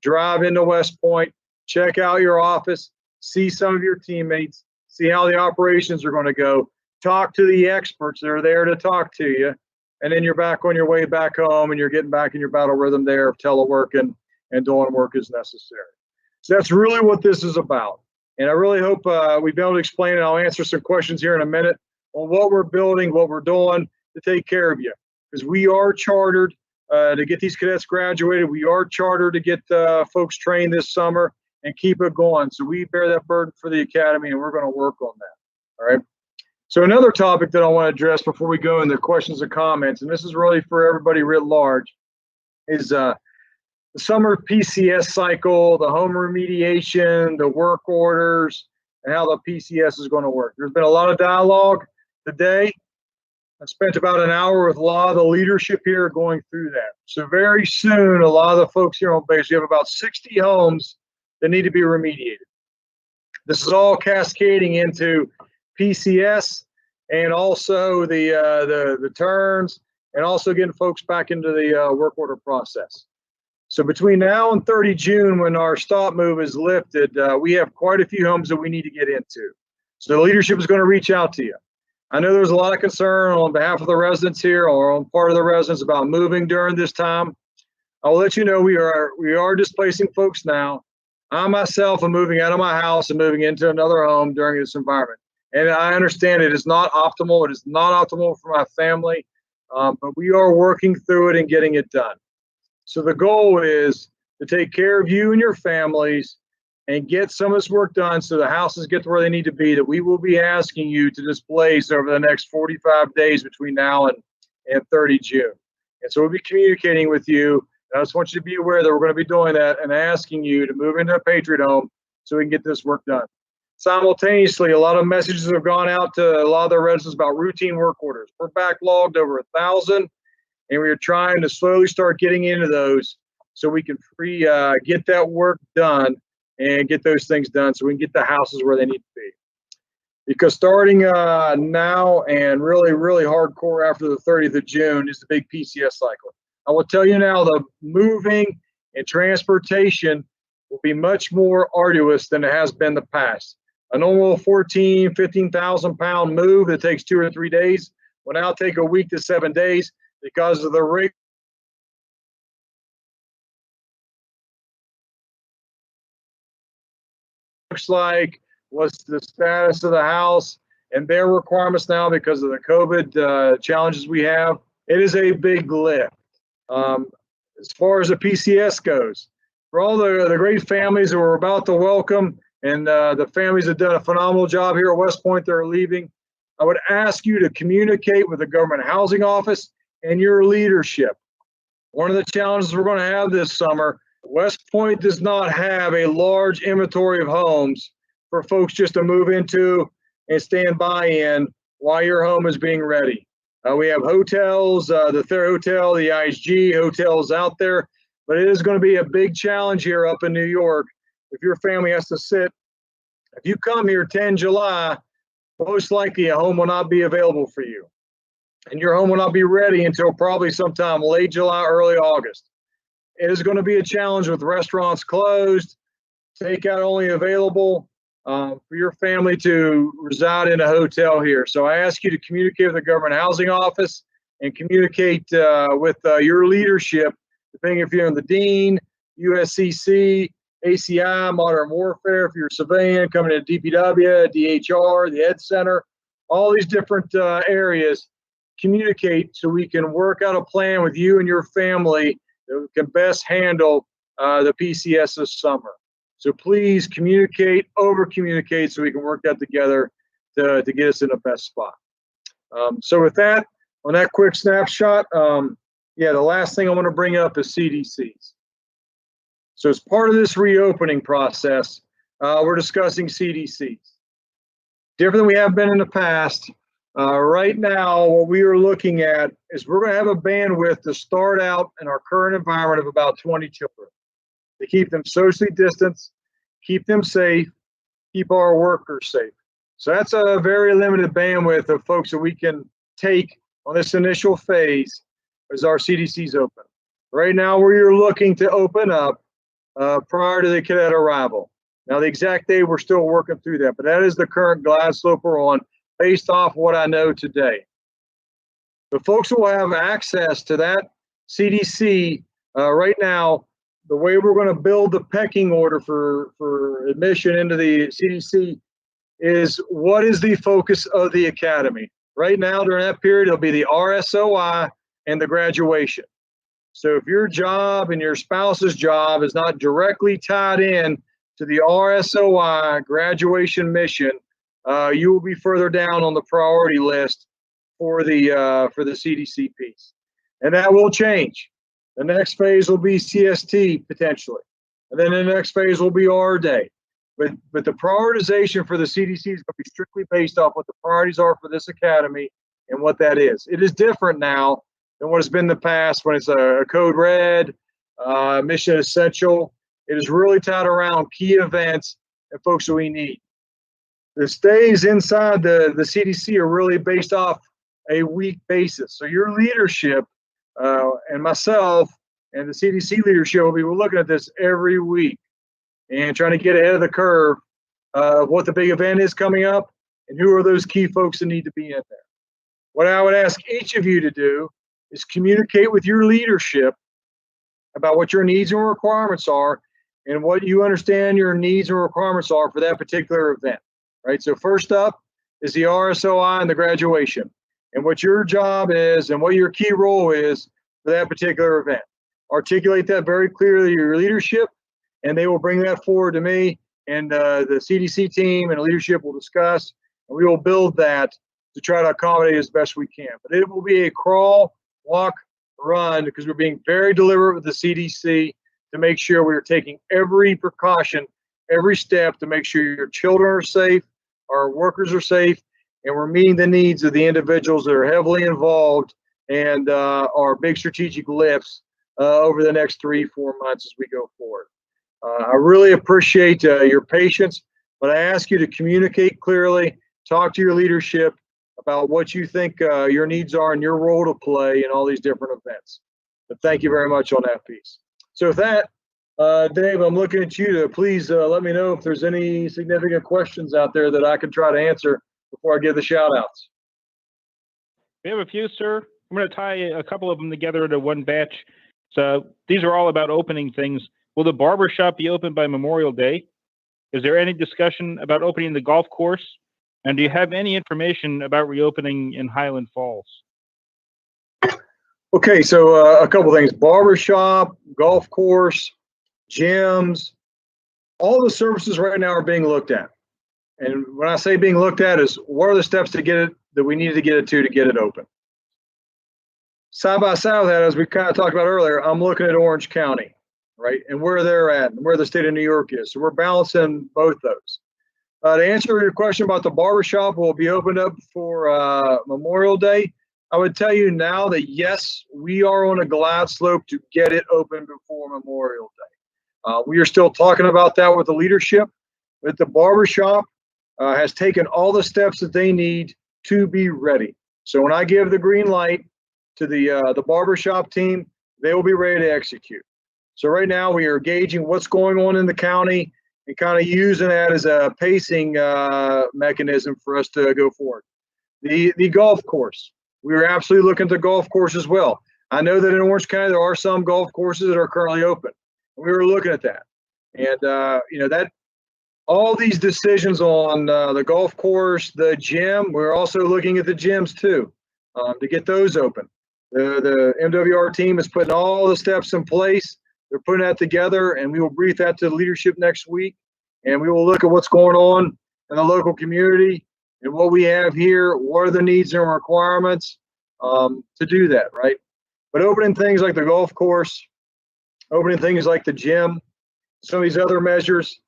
drive into West Point, check out your office, see some of your teammates, see how the operations are going to go, talk to the experts that are there to talk to you, and then you're back on your way back home and you're getting back in your battle rhythm there of teleworking and doing work as necessary. So that's really what this is about. And I really hope we've been able to explain it. I'll answer some questions here in a minute on what we're building, what we're doing to take care of you. Because we are chartered to get these cadets graduated. We are chartered to get folks trained this summer and keep it going. So we bear that burden for the academy, and we're going to work on that. All right. So another topic that I want to address before we go into questions and comments, and this is really for everybody writ large, is the summer PCS cycle, the home remediation, the work orders, and how the PCS is going to work. There's been a lot of dialogue today. I spent about an hour with a lot of the leadership here going through that. So very soon, a lot of the folks here on base, you have about 60 homes that need to be remediated. This is all cascading into PCS and also the turns, and also getting folks back into the work order process. So between now and 30 June, when our stop move is lifted, we have quite a few homes that we need to get into. So the leadership is going to reach out to you. I know there's a lot of concern on behalf of the residents here or on part of the residents about moving during this time. I'll let you know we are displacing folks now. I myself am moving out of my house and moving into another home during this environment. And I understand it is not optimal. It is not optimal for my family, but we are working through it and getting it done. So the goal is to take care of you and your families and get some of this work done so the houses get to where they need to be, that we will be asking you to displace over the next 45 days between now and 30 June. And so we'll be communicating with you. And I just want you to be aware that we're going to be doing that and asking you to move into a Patriot home so we can get this work done. Simultaneously, a lot of messages have gone out to a lot of their residents about routine work orders. We're backlogged over 1,000, and we're trying to slowly start getting into those so we can get that work done and get those things done so we can get the houses where they need to be. Because starting now and really, really hardcore after the 30th of June is the big PCS cycle. I will tell you now, the moving and transportation will be much more arduous than it has been in the past. A normal 14, 15,000 pound move that takes 2 or 3 days will now take a week to 7 days because of the rate. Looks like what's the status of the house and their requirements now because of the COVID challenges we have. It is a big lift. As far as the PCS goes, for all the great families that we're about to welcome and the families that have done a phenomenal job here at West Point that are leaving, I would ask you to communicate with the Government Housing Office and your leadership. One of the challenges we're going to have this summer, West Point does not have a large inventory of homes for folks just to move into and stand by in while your home is being ready. We have hotels, the Thayer Hotel, the ISG hotels out there, but it is going to be a big challenge here up in New York. If your family has to sit, if you come here 10 July, most likely a home will not be available for you. And your home will not be ready until probably sometime late July, early August. It is going to be a challenge with restaurants closed, takeout only available, for your family to reside in a hotel here. So I ask you to communicate with the Government Housing Office and communicate with your leadership, depending if you're in the Dean, USCC, ACI, Modern Warfare, if you're a civilian coming to DPW, DHR, the Ed Center, all these different areas. Communicate so we can work out a plan with you and your family that can best handle the PCS this summer. So please communicate, over-communicate so we can work that together to get us in the best spot. So with that, on that quick snapshot, the last thing I want to bring up is CDCs. So as part of this reopening process, we're discussing CDCs. Different than we have been in the past. Right now, what we are looking at is we're going to have a bandwidth to start out in our current environment of about 20 children. To keep them socially distanced, keep them safe, keep our workers safe. So that's a very limited bandwidth of folks that we can take on this initial phase as our CDCs open. Right now, we're looking to open up prior to the cadet arrival. Now, the exact day, we're still working through that, but that is the current glide slope we're on based off what I know today. The folks who will have access to that CDC right now, the way we're going to build the pecking order for admission into the CDC is what is the focus of the academy. Right now, during that period, it'll be the RSOI and the graduation. So if your job and your spouse's job is not directly tied in to the RSOI graduation mission, you will be further down on the priority list for the CDC piece. And that will change. The next phase will be CST potentially. And then the next phase will be R Day. But the prioritization for the CDC is going to be strictly based off what the priorities are for this academy and what that is. It is different now than what has been in the past when it's a code red, mission essential. It is really tied around key events and folks that we need. The stays inside the CDC are really based off a week basis. So your leadership and myself and the CDC leadership will be looking at this every week and trying to get ahead of the curve of what the big event is coming up and who are those key folks that need to be in there. What I would ask each of you to do is communicate with your leadership about what your needs and requirements are and what you understand your needs and requirements are for that particular event, right? So first up is the RSOI and the graduation, and what your job is and what your key role is for that particular event. Articulate that very clearly to your leadership, and they will bring that forward to me, and the CDC team and leadership will discuss, and we will build that to try to accommodate as best we can. But it will be a crawl, walk, run, because we're being very deliberate with the CDC to make sure we're taking every precaution, every step to make sure your children are safe, our workers are safe, and we're meeting the needs of the individuals that are heavily involved and our big strategic lifts over the next 3-4 months as we go forward. I really appreciate your patience, but I ask you to communicate clearly, talk to your leadership about what you think your needs are and your role to play in all these different events. But thank you very much on that piece. So with that, Dave, I'm looking at you to please let me know if there's any significant questions out there that I can try to answer before I give the shout outs. We have a few, sir. I'm going to tie a couple of them together into one batch. So these are all about opening things. Will the barber shop be open by Memorial Day? Is there any discussion about opening the golf course? And do you have any information about reopening in Highland Falls? Okay, so a couple things. Barber shop, golf course, gyms, all the services right now are being looked at. And when I say being looked at is what are the steps to get it that we need to get it to get it open. Side by side with that, as we kind of talked about earlier, I'm looking at Orange County, right? And where they're at and where the state of New York is. So we're balancing both those. To answer your question about the barbershop will be opened up for Memorial Day, I would tell you now that yes, we are on a glide slope to get it open before Memorial Day. We are still talking about that with the leadership, but the barbershop has taken all the steps that they need to be ready. So when I give the green light to the barbershop team, they will be ready to execute. So right now we are gauging what's going on in the county and kind of using that as a pacing mechanism for us to go forward. The golf course, we are absolutely looking at the golf course as well. I know that in Orange County there are some golf courses that are currently open. We were looking at that, and that all these decisions on the golf course, the gym, we're also looking at the gyms too to get those open. The MWR team is putting all the steps in place. They're putting that together, and we will brief that to the leadership next week. And we will look at what's going on in the local community and what we have here. What are the needs and requirements to do that, right? But opening things like the golf course, opening things like the gym, some of these other measures,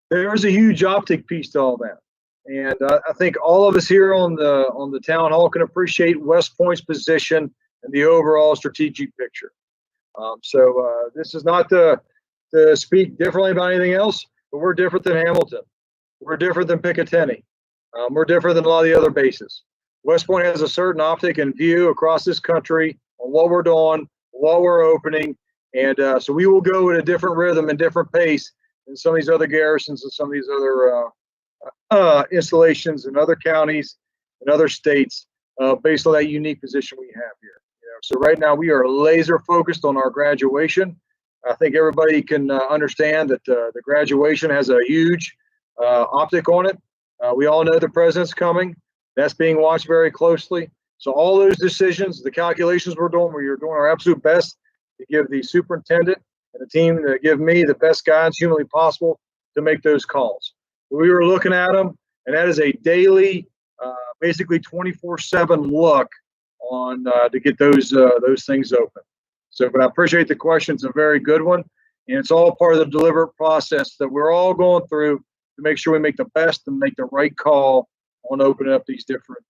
there's a huge optic piece to all that. And I think all of us here on the town hall can appreciate West Point's position and the overall strategic picture. So this is not to speak differently about anything else, but we're different than Hamilton. We're different than Picatinny. We're different than a lot of the other bases. West Point has a certain optic and view across this country on what we're doing, what we're opening, and so we will go at a different rhythm and different pace than some of these other garrisons and some of these other installations in other counties and other states based on that unique position we have here. So right now we are laser focused on our graduation. I think everybody can understand that the graduation has a huge optic on it. We all know the president's coming. That's being watched very closely. So all those decisions, the calculations we're doing, we are doing our absolute best to give the superintendent and the team to give me the best guidance humanly possible to make those calls. We were looking at them, and that is a daily, basically 24/7 look on to get those things open. So, but I appreciate the question. It's a very good one, and it's all part of the deliberate process that we're all going through to make sure we make the best and make the right call on opening up these different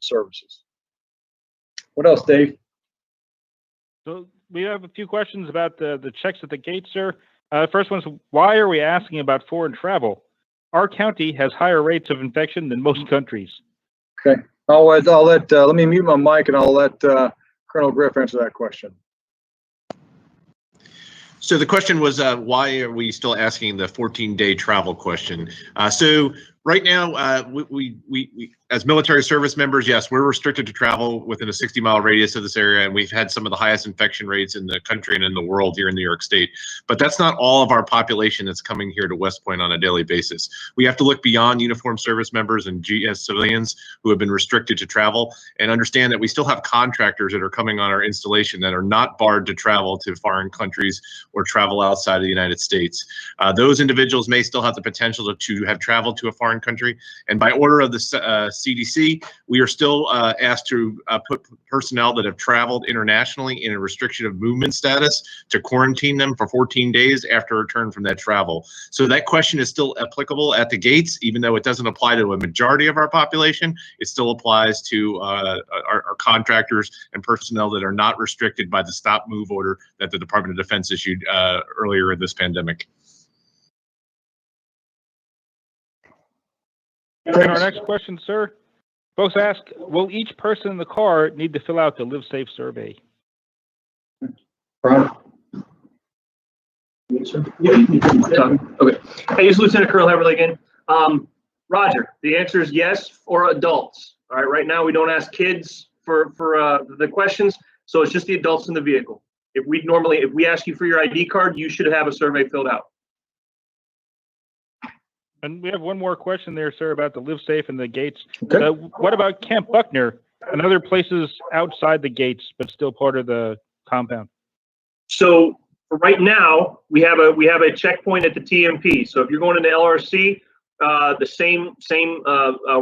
services. What else, Dave? So we have a few questions about the checks at the gate, sir. First one's, why are we asking about foreign travel? Our county has higher rates of infection than most countries. Okay, I'll let let me mute my mic and I'll let Colonel Griff answer that question. So the question was, why are we still asking the 14-day travel question? So right now, as military service members, yes, we're restricted to travel within a 60-mile radius of this area, and we've had some of the highest infection rates in the country and in the world here in New York State. But that's not all of our population that's coming here to West Point on a daily basis. We have to look beyond uniformed service members and GS civilians who have been restricted to travel and understand that we still have contractors that are coming on our installation that are not barred to travel to foreign countries or travel outside of the United States. Those individuals may still have the potential to have traveled to a foreign country, and by order of the CDC, we are still asked to put personnel that have traveled internationally in a restriction of movement status to quarantine them for 14 days after return from that travel. So that question is still applicable at the gates, even though it doesn't apply to a majority of our population. It still applies to our contractors and personnel that are not restricted by the stop move order that the Department of Defense issued earlier in this pandemic. And our next question, sir. Folks ask, will each person in the car need to fill out the Live Safe survey? Okay. Hey, it's Lieutenant Colonel Heverly again. Roger, the answer is yes for adults. All right, right now we don't ask kids for the questions, so it's just the adults in the vehicle. If we ask you for your ID card, you should have a survey filled out. And we have one more question there, sir, about the Live Safe and the gates. Okay. What about Camp Buckner and other places outside the gates, but still part of the compound? So for right now, we have a checkpoint at the TMP. So if you're going into LRC, the same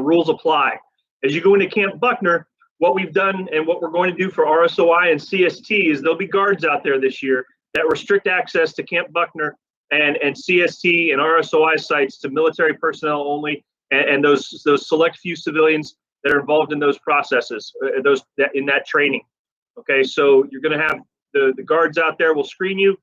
rules apply. As you go into Camp Buckner, what we've done and what we're going to do for RSOI and CST is there'll be guards out there this year that restrict access to Camp Buckner and CST and RSOI sites to military personnel only, and those select few civilians that are involved in those processes, in that training. Okay, so you're going to have the guards out there will screen you.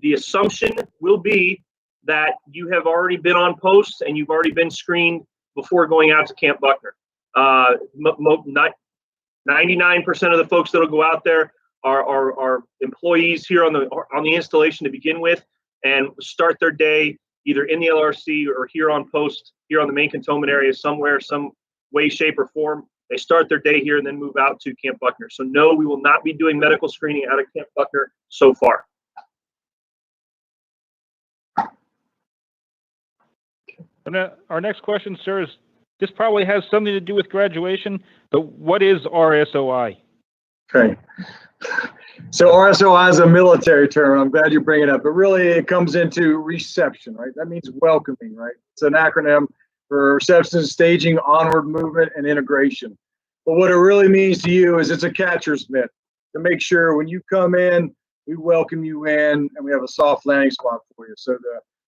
The assumption will be that you have already been on post and you've already been screened before going out to Camp Buckner. 99% of the folks that'll go out there are employees here on the installation to begin with, and start their day either in the LRC or here on post, here on the main cantonment area somewhere, some way, shape, or form. They start their day here and then move out to Camp Buckner. So no, we will not be doing medical screening out of Camp Buckner so far. And our next question, sir, is this probably has something to do with graduation, but what is RSOI? Okay. So RSOI is a military term. I'm glad you bring it up, but really it comes into reception, right? That means welcoming, right? It's an acronym for reception, staging, onward movement, and integration. But what it really means to you is it's a catcher's mitt to make sure when you come in, we welcome you in and we have a soft landing spot for you. So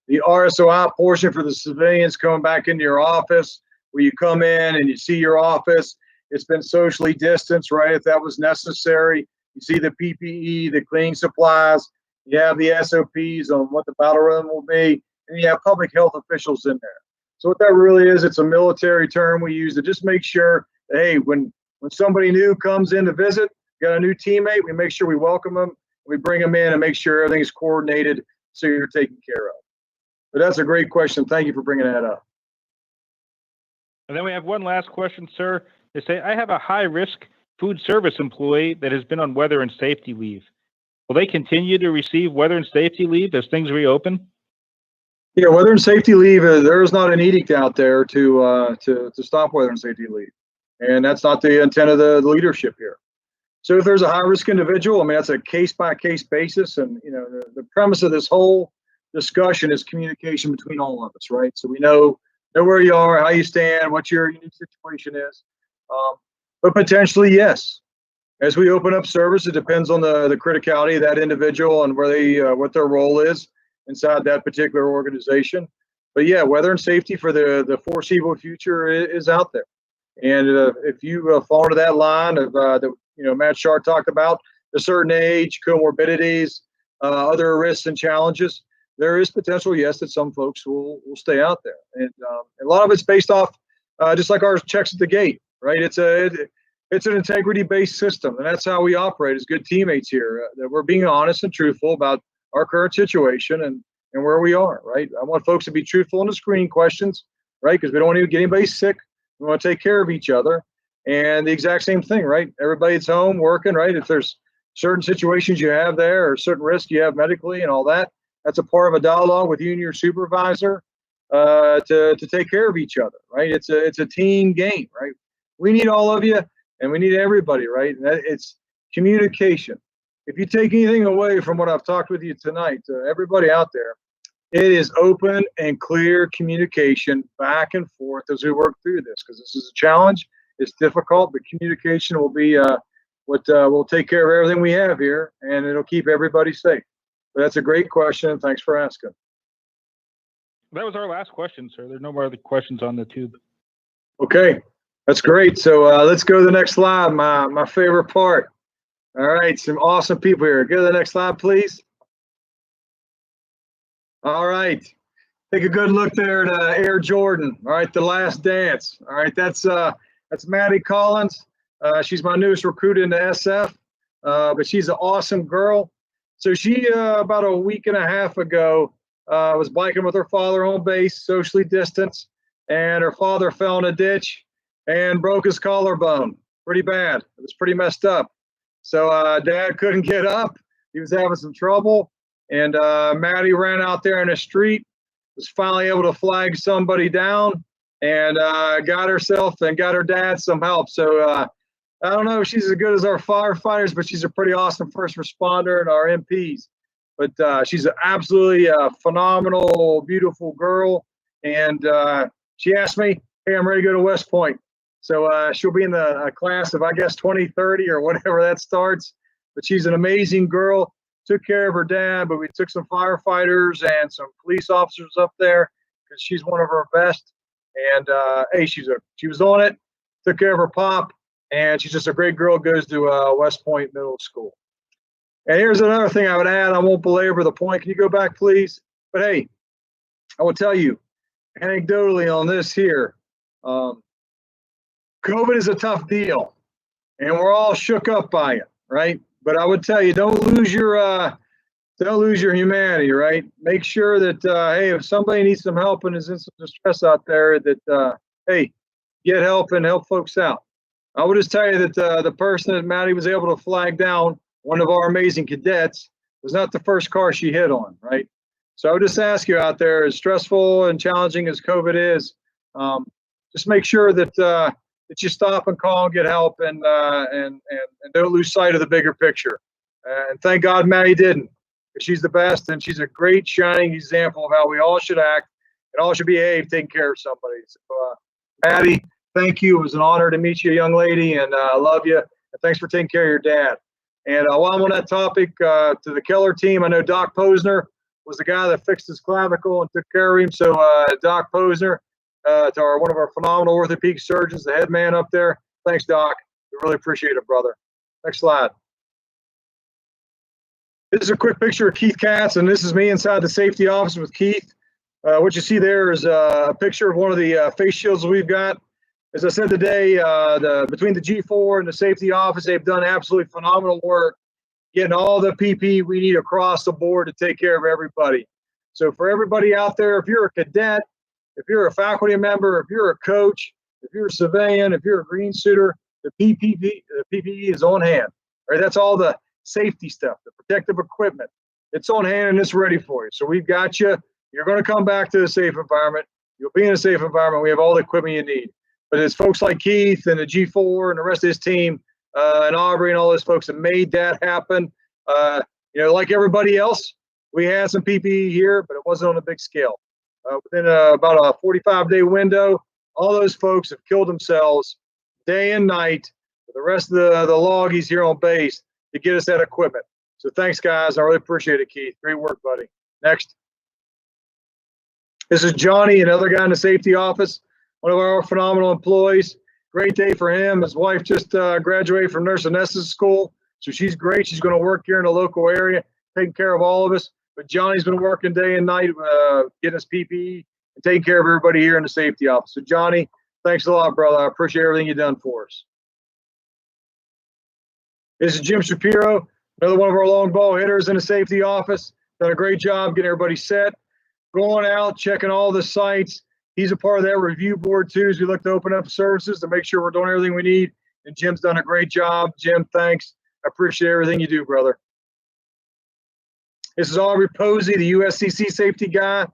the RSOI portion for the civilians coming back into your office, where you come in and you see your office, it's been socially distanced, right? If that was necessary. You see the PPE, the cleaning supplies, you have the SOPs on what the battle room will be, and you have public health officials in there. So what that really is, it's a military term we use to just make sure that, hey, when somebody new comes in to visit, got a new teammate, we make sure we welcome them, we bring them in and make sure everything's coordinated so you're taken care of. But that's a great question. Thank you for bringing that up. And then we have one last question, sir. They say, I have a high-risk food service employee that has been on weather and safety leave. Will they continue to receive weather and safety leave as things reopen? Yeah, weather and safety leave, there is not an edict out there to stop weather and safety leave. And that's not the intent of the leadership here. So if there's a high-risk individual, I mean, that's a case-by-case basis. And, you know, the premise of this whole discussion is communication between all of us, right? So we know where you are, how you stand, what your unique situation is. But potentially, yes. As we open up service, it depends on the criticality of that individual and where they what their role is inside that particular organization. But yeah, weather and safety for the foreseeable future is out there. And if you fall into that line of that Matt Sharp talked about, a certain age, comorbidities, other risks and challenges, there is potential, yes, that some folks will stay out there. And a lot of it's based off just like our checks at the gate. Right, it's an integrity-based system, and that's how we operate as good teammates here. That we're being honest and truthful about our current situation and where we are. Right, I want folks to be truthful in the screening questions, right? Because we don't want to get anybody sick. We want to take care of each other. And the exact same thing, right? Everybody's home working, right? If there's certain situations you have there or certain risks you have medically and all that, that's a part of a dialogue with you and your supervisor to take care of each other, right? It's a team game, right? We need all of you and we need everybody, right? And it's communication. If you take anything away from what I've talked with you tonight, to everybody out there, it is open and clear communication back and forth as we work through this, because this is a challenge. It's difficult, but communication will be what will take care of everything we have here, and it'll keep everybody safe. But that's a great question, and thanks for asking. That was our last question, sir. There's no more other questions on the tube. Okay, that's great. So let's go to the next slide, my favorite part. All right, some awesome people here. Go to the next slide, please. All right, take a good look there at Air Jordan. All right, The Last Dance. All right, that's Maddy Collins. She's my newest recruit into SF, but she's an awesome girl. So she, about a week and a half ago, was biking with her father on base, socially distanced, and her father fell in a ditch and broke his collarbone. Pretty bad. It was pretty messed up. So Dad couldn't get up. He was having some trouble. And Maddy ran out there in the street, was finally able to flag somebody down, and got herself and got her dad some help. So I don't know if she's as good as our firefighters, but she's a pretty awesome first responder and our MPs. But she's an absolutely phenomenal, beautiful girl. And she asked me, hey, I'm ready to go to West Point. So she'll be in the class of, I guess, 2030 or whatever that starts. But she's an amazing girl. Took care of her dad, but we took some firefighters and some police officers up there because she's one of our best. And hey, she was on it. Took care of her pop, and she's just a great girl. Goes to West Point Middle School. And here's another thing I would add. I won't belabor the point. Can you go back, please? But hey, I will tell you, anecdotally on this here, COVID is a tough deal, and we're all shook up by it, right? But I would tell you, don't lose your humanity, right? Make sure that hey, if somebody needs some help and is in some distress out there, that hey, get help and help folks out. I would just tell you that the person that Maddy was able to flag down, one of our amazing cadets, was not the first car she hit on, right? So I would just ask you out there, as stressful and challenging as COVID is, just make sure that you stop and call and get help, and don't lose sight of the bigger picture. And thank God Maddy didn't, because she's the best, and she's a great shining example of how we all should act and all should behave taking care of somebody. So Maddy, thank you. It was an honor to meet you, young lady, and I love you. And thanks for taking care of your dad. And while I'm on that topic, to the Keller team, I know Doc Posner was the guy that fixed his clavicle and took care of him. So Doc Posner, to one of our phenomenal orthopedic surgeons, the head man up there. Thanks, Doc. We really appreciate it, brother. Next slide. This is a quick picture of Keith Katz, and this is me inside the safety office with Keith. What you see there is a picture of one of the face shields we've got. As I said today, between the G4 and the safety office, they've done absolutely phenomenal work getting all the PPE we need across the board to take care of everybody. So for everybody out there, if you're a cadet, if you're a faculty member, if you're a coach, if you're a civilian, if you're a green suiter, the PPE is on hand. Right? That's all the safety stuff, the protective equipment. It's on hand and it's ready for you. So we've got you. You're going to come back to a safe environment. You'll be in a safe environment. We have all the equipment you need. But it's folks like Keith and the G4 and the rest of his team and Aubrey and all those folks that made that happen. Like everybody else, we had some PPE here, but it wasn't on a big scale. Within about a 45-day window, all those folks have killed themselves day and night with the rest of the loggies here on base to get us that equipment. So thanks, guys. I really appreciate it, Keith. Great work, buddy. Next. This is Johnny, another guy in the safety office, one of our phenomenal employees. Great day for him. His wife just graduated from nurse anesthetist school, so she's great. She's going to work here in the local area, taking care of all of us. But Johnny's been working day and night, getting us PPE and taking care of everybody here in the safety office. So Johnny, thanks a lot, brother. I appreciate everything you've done for us. This is Jim Shapiro, another one of our long ball hitters in the safety office. Done a great job getting everybody set, going out, checking all the sites, He's a part of that review board too, as we look to open up services to make sure we're doing everything we need. And Jim's done a great job. Jim, thanks. I appreciate everything you do, brother. This is Aubrey Posey, the USCC safety guy.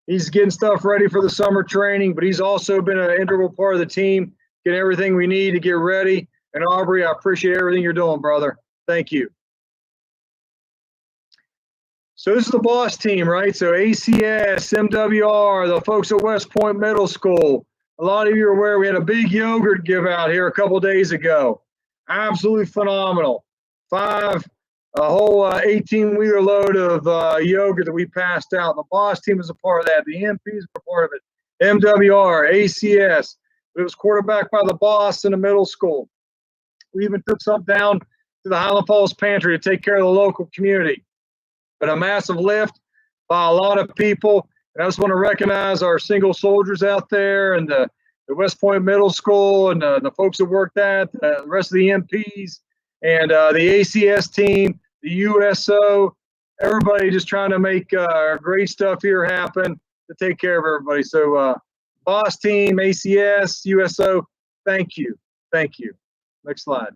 He's getting stuff ready for the summer training, but he's also been an integral part of the team, getting everything we need to get ready. And Aubrey, I appreciate everything you're doing, brother. Thank you. So this is the boss team, right? So ACS, MWR, the folks at West Point Middle School. A lot of you are aware we had a big yogurt give out here a couple days ago. Absolutely phenomenal. A whole 18-wheeler load of yogurt that we passed out. The boss team is a part of that. The MPs were part of it. MWR, ACS. It was quarterbacked by the boss in the middle school. We even took some down to the Highland Falls Pantry to take care of the local community. But a massive lift by a lot of people. And I just want to recognize our single soldiers out there and the West Point Middle School and the folks that worked at, the rest of the MPs and the ACS team, the USO, everybody just trying to make great stuff here happen to take care of everybody. So boss team, ACS, USO, thank you. Thank you. Next slide.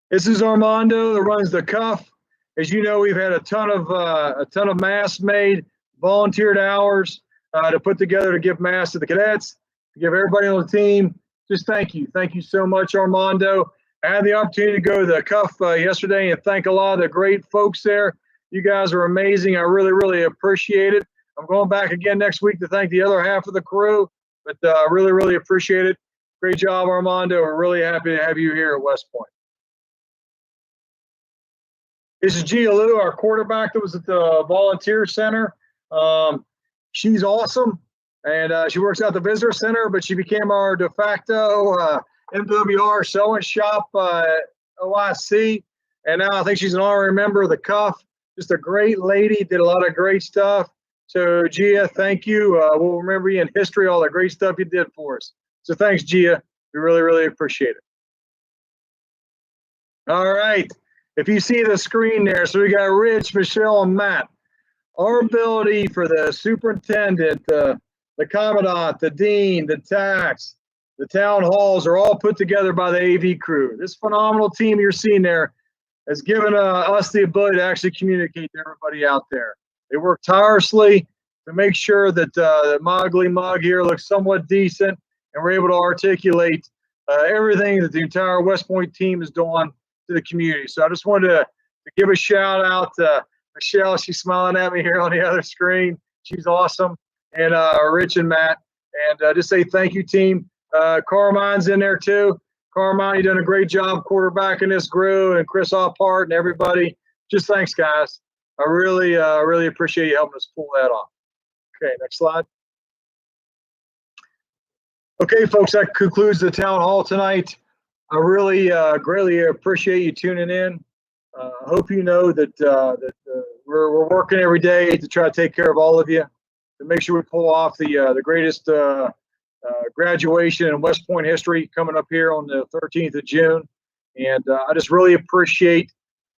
This is Armando that runs the cuff. As you know, we've had a ton of masks made, volunteered hours to put together to give masks to the cadets, to give everybody on the team. Just thank you. Thank you so much, Armando. I had the opportunity to go to the cuff yesterday and thank a lot of the great folks there. You guys are amazing. I really, really appreciate it. I'm going back again next week to thank the other half of the crew, but really, really appreciate it. Great job, Armando. We're really happy to have you here at West Point. This is Gia Lou, our quarterback that was at the volunteer center. She's awesome, and she works out the visitor center, but she became our de facto MWR sewing shop OIC, and now I think she's an honorary member of the cuff. Just a great lady, did a lot of great stuff. So Gia, thank you. We'll remember you in history, all the great stuff you did for us. So thanks, Gia. We really, really appreciate it. All right. If you see the screen there, so we got Rich, Michelle, and Matt. Our ability for the superintendent, the commandant, the dean, the tax, the town halls are all put together by the AV crew. This phenomenal team you're seeing there has given us the ability to actually communicate to everybody out there. They work tirelessly to make sure that the Mogley mug here looks somewhat decent, and we're able to articulate everything that the entire West Point team is doing to the community. So I just wanted to give a shout out to Michelle. She's smiling at me here on the other screen. She's awesome. And Rich and Matt. And just say thank you, team. Carmine's in there too. Carmine, you done a great job quarterbacking this crew, and Chris Oppart and everybody. Just thanks, guys. I really, really appreciate you helping us pull that off. Okay, next slide. Okay, folks, that concludes the town hall tonight. I really greatly appreciate you tuning in. I hope you know that we're working every day to try to take care of all of you, to make sure we pull off the greatest graduation in West Point history coming up here on the 13th of June. And I just really appreciate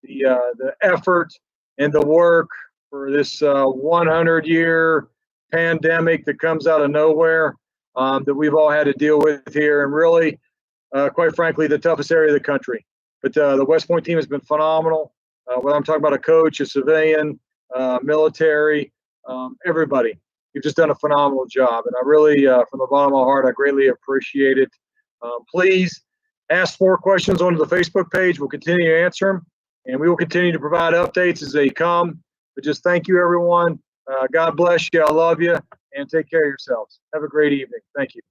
the effort and the work for this 100-year pandemic that comes out of nowhere that we've all had to deal with here, and really, quite frankly, the toughest area of the country. But the West Point team has been phenomenal. Whether I'm talking about a coach, a civilian, military, everybody. You've just done a phenomenal job, and I really, from the bottom of my heart, I greatly appreciate it. Please ask more questions onto the Facebook page. We'll continue to answer them, and we will continue to provide updates as they come. But just thank you, everyone. God bless you. I love you, and take care of yourselves. Have a great evening. Thank you.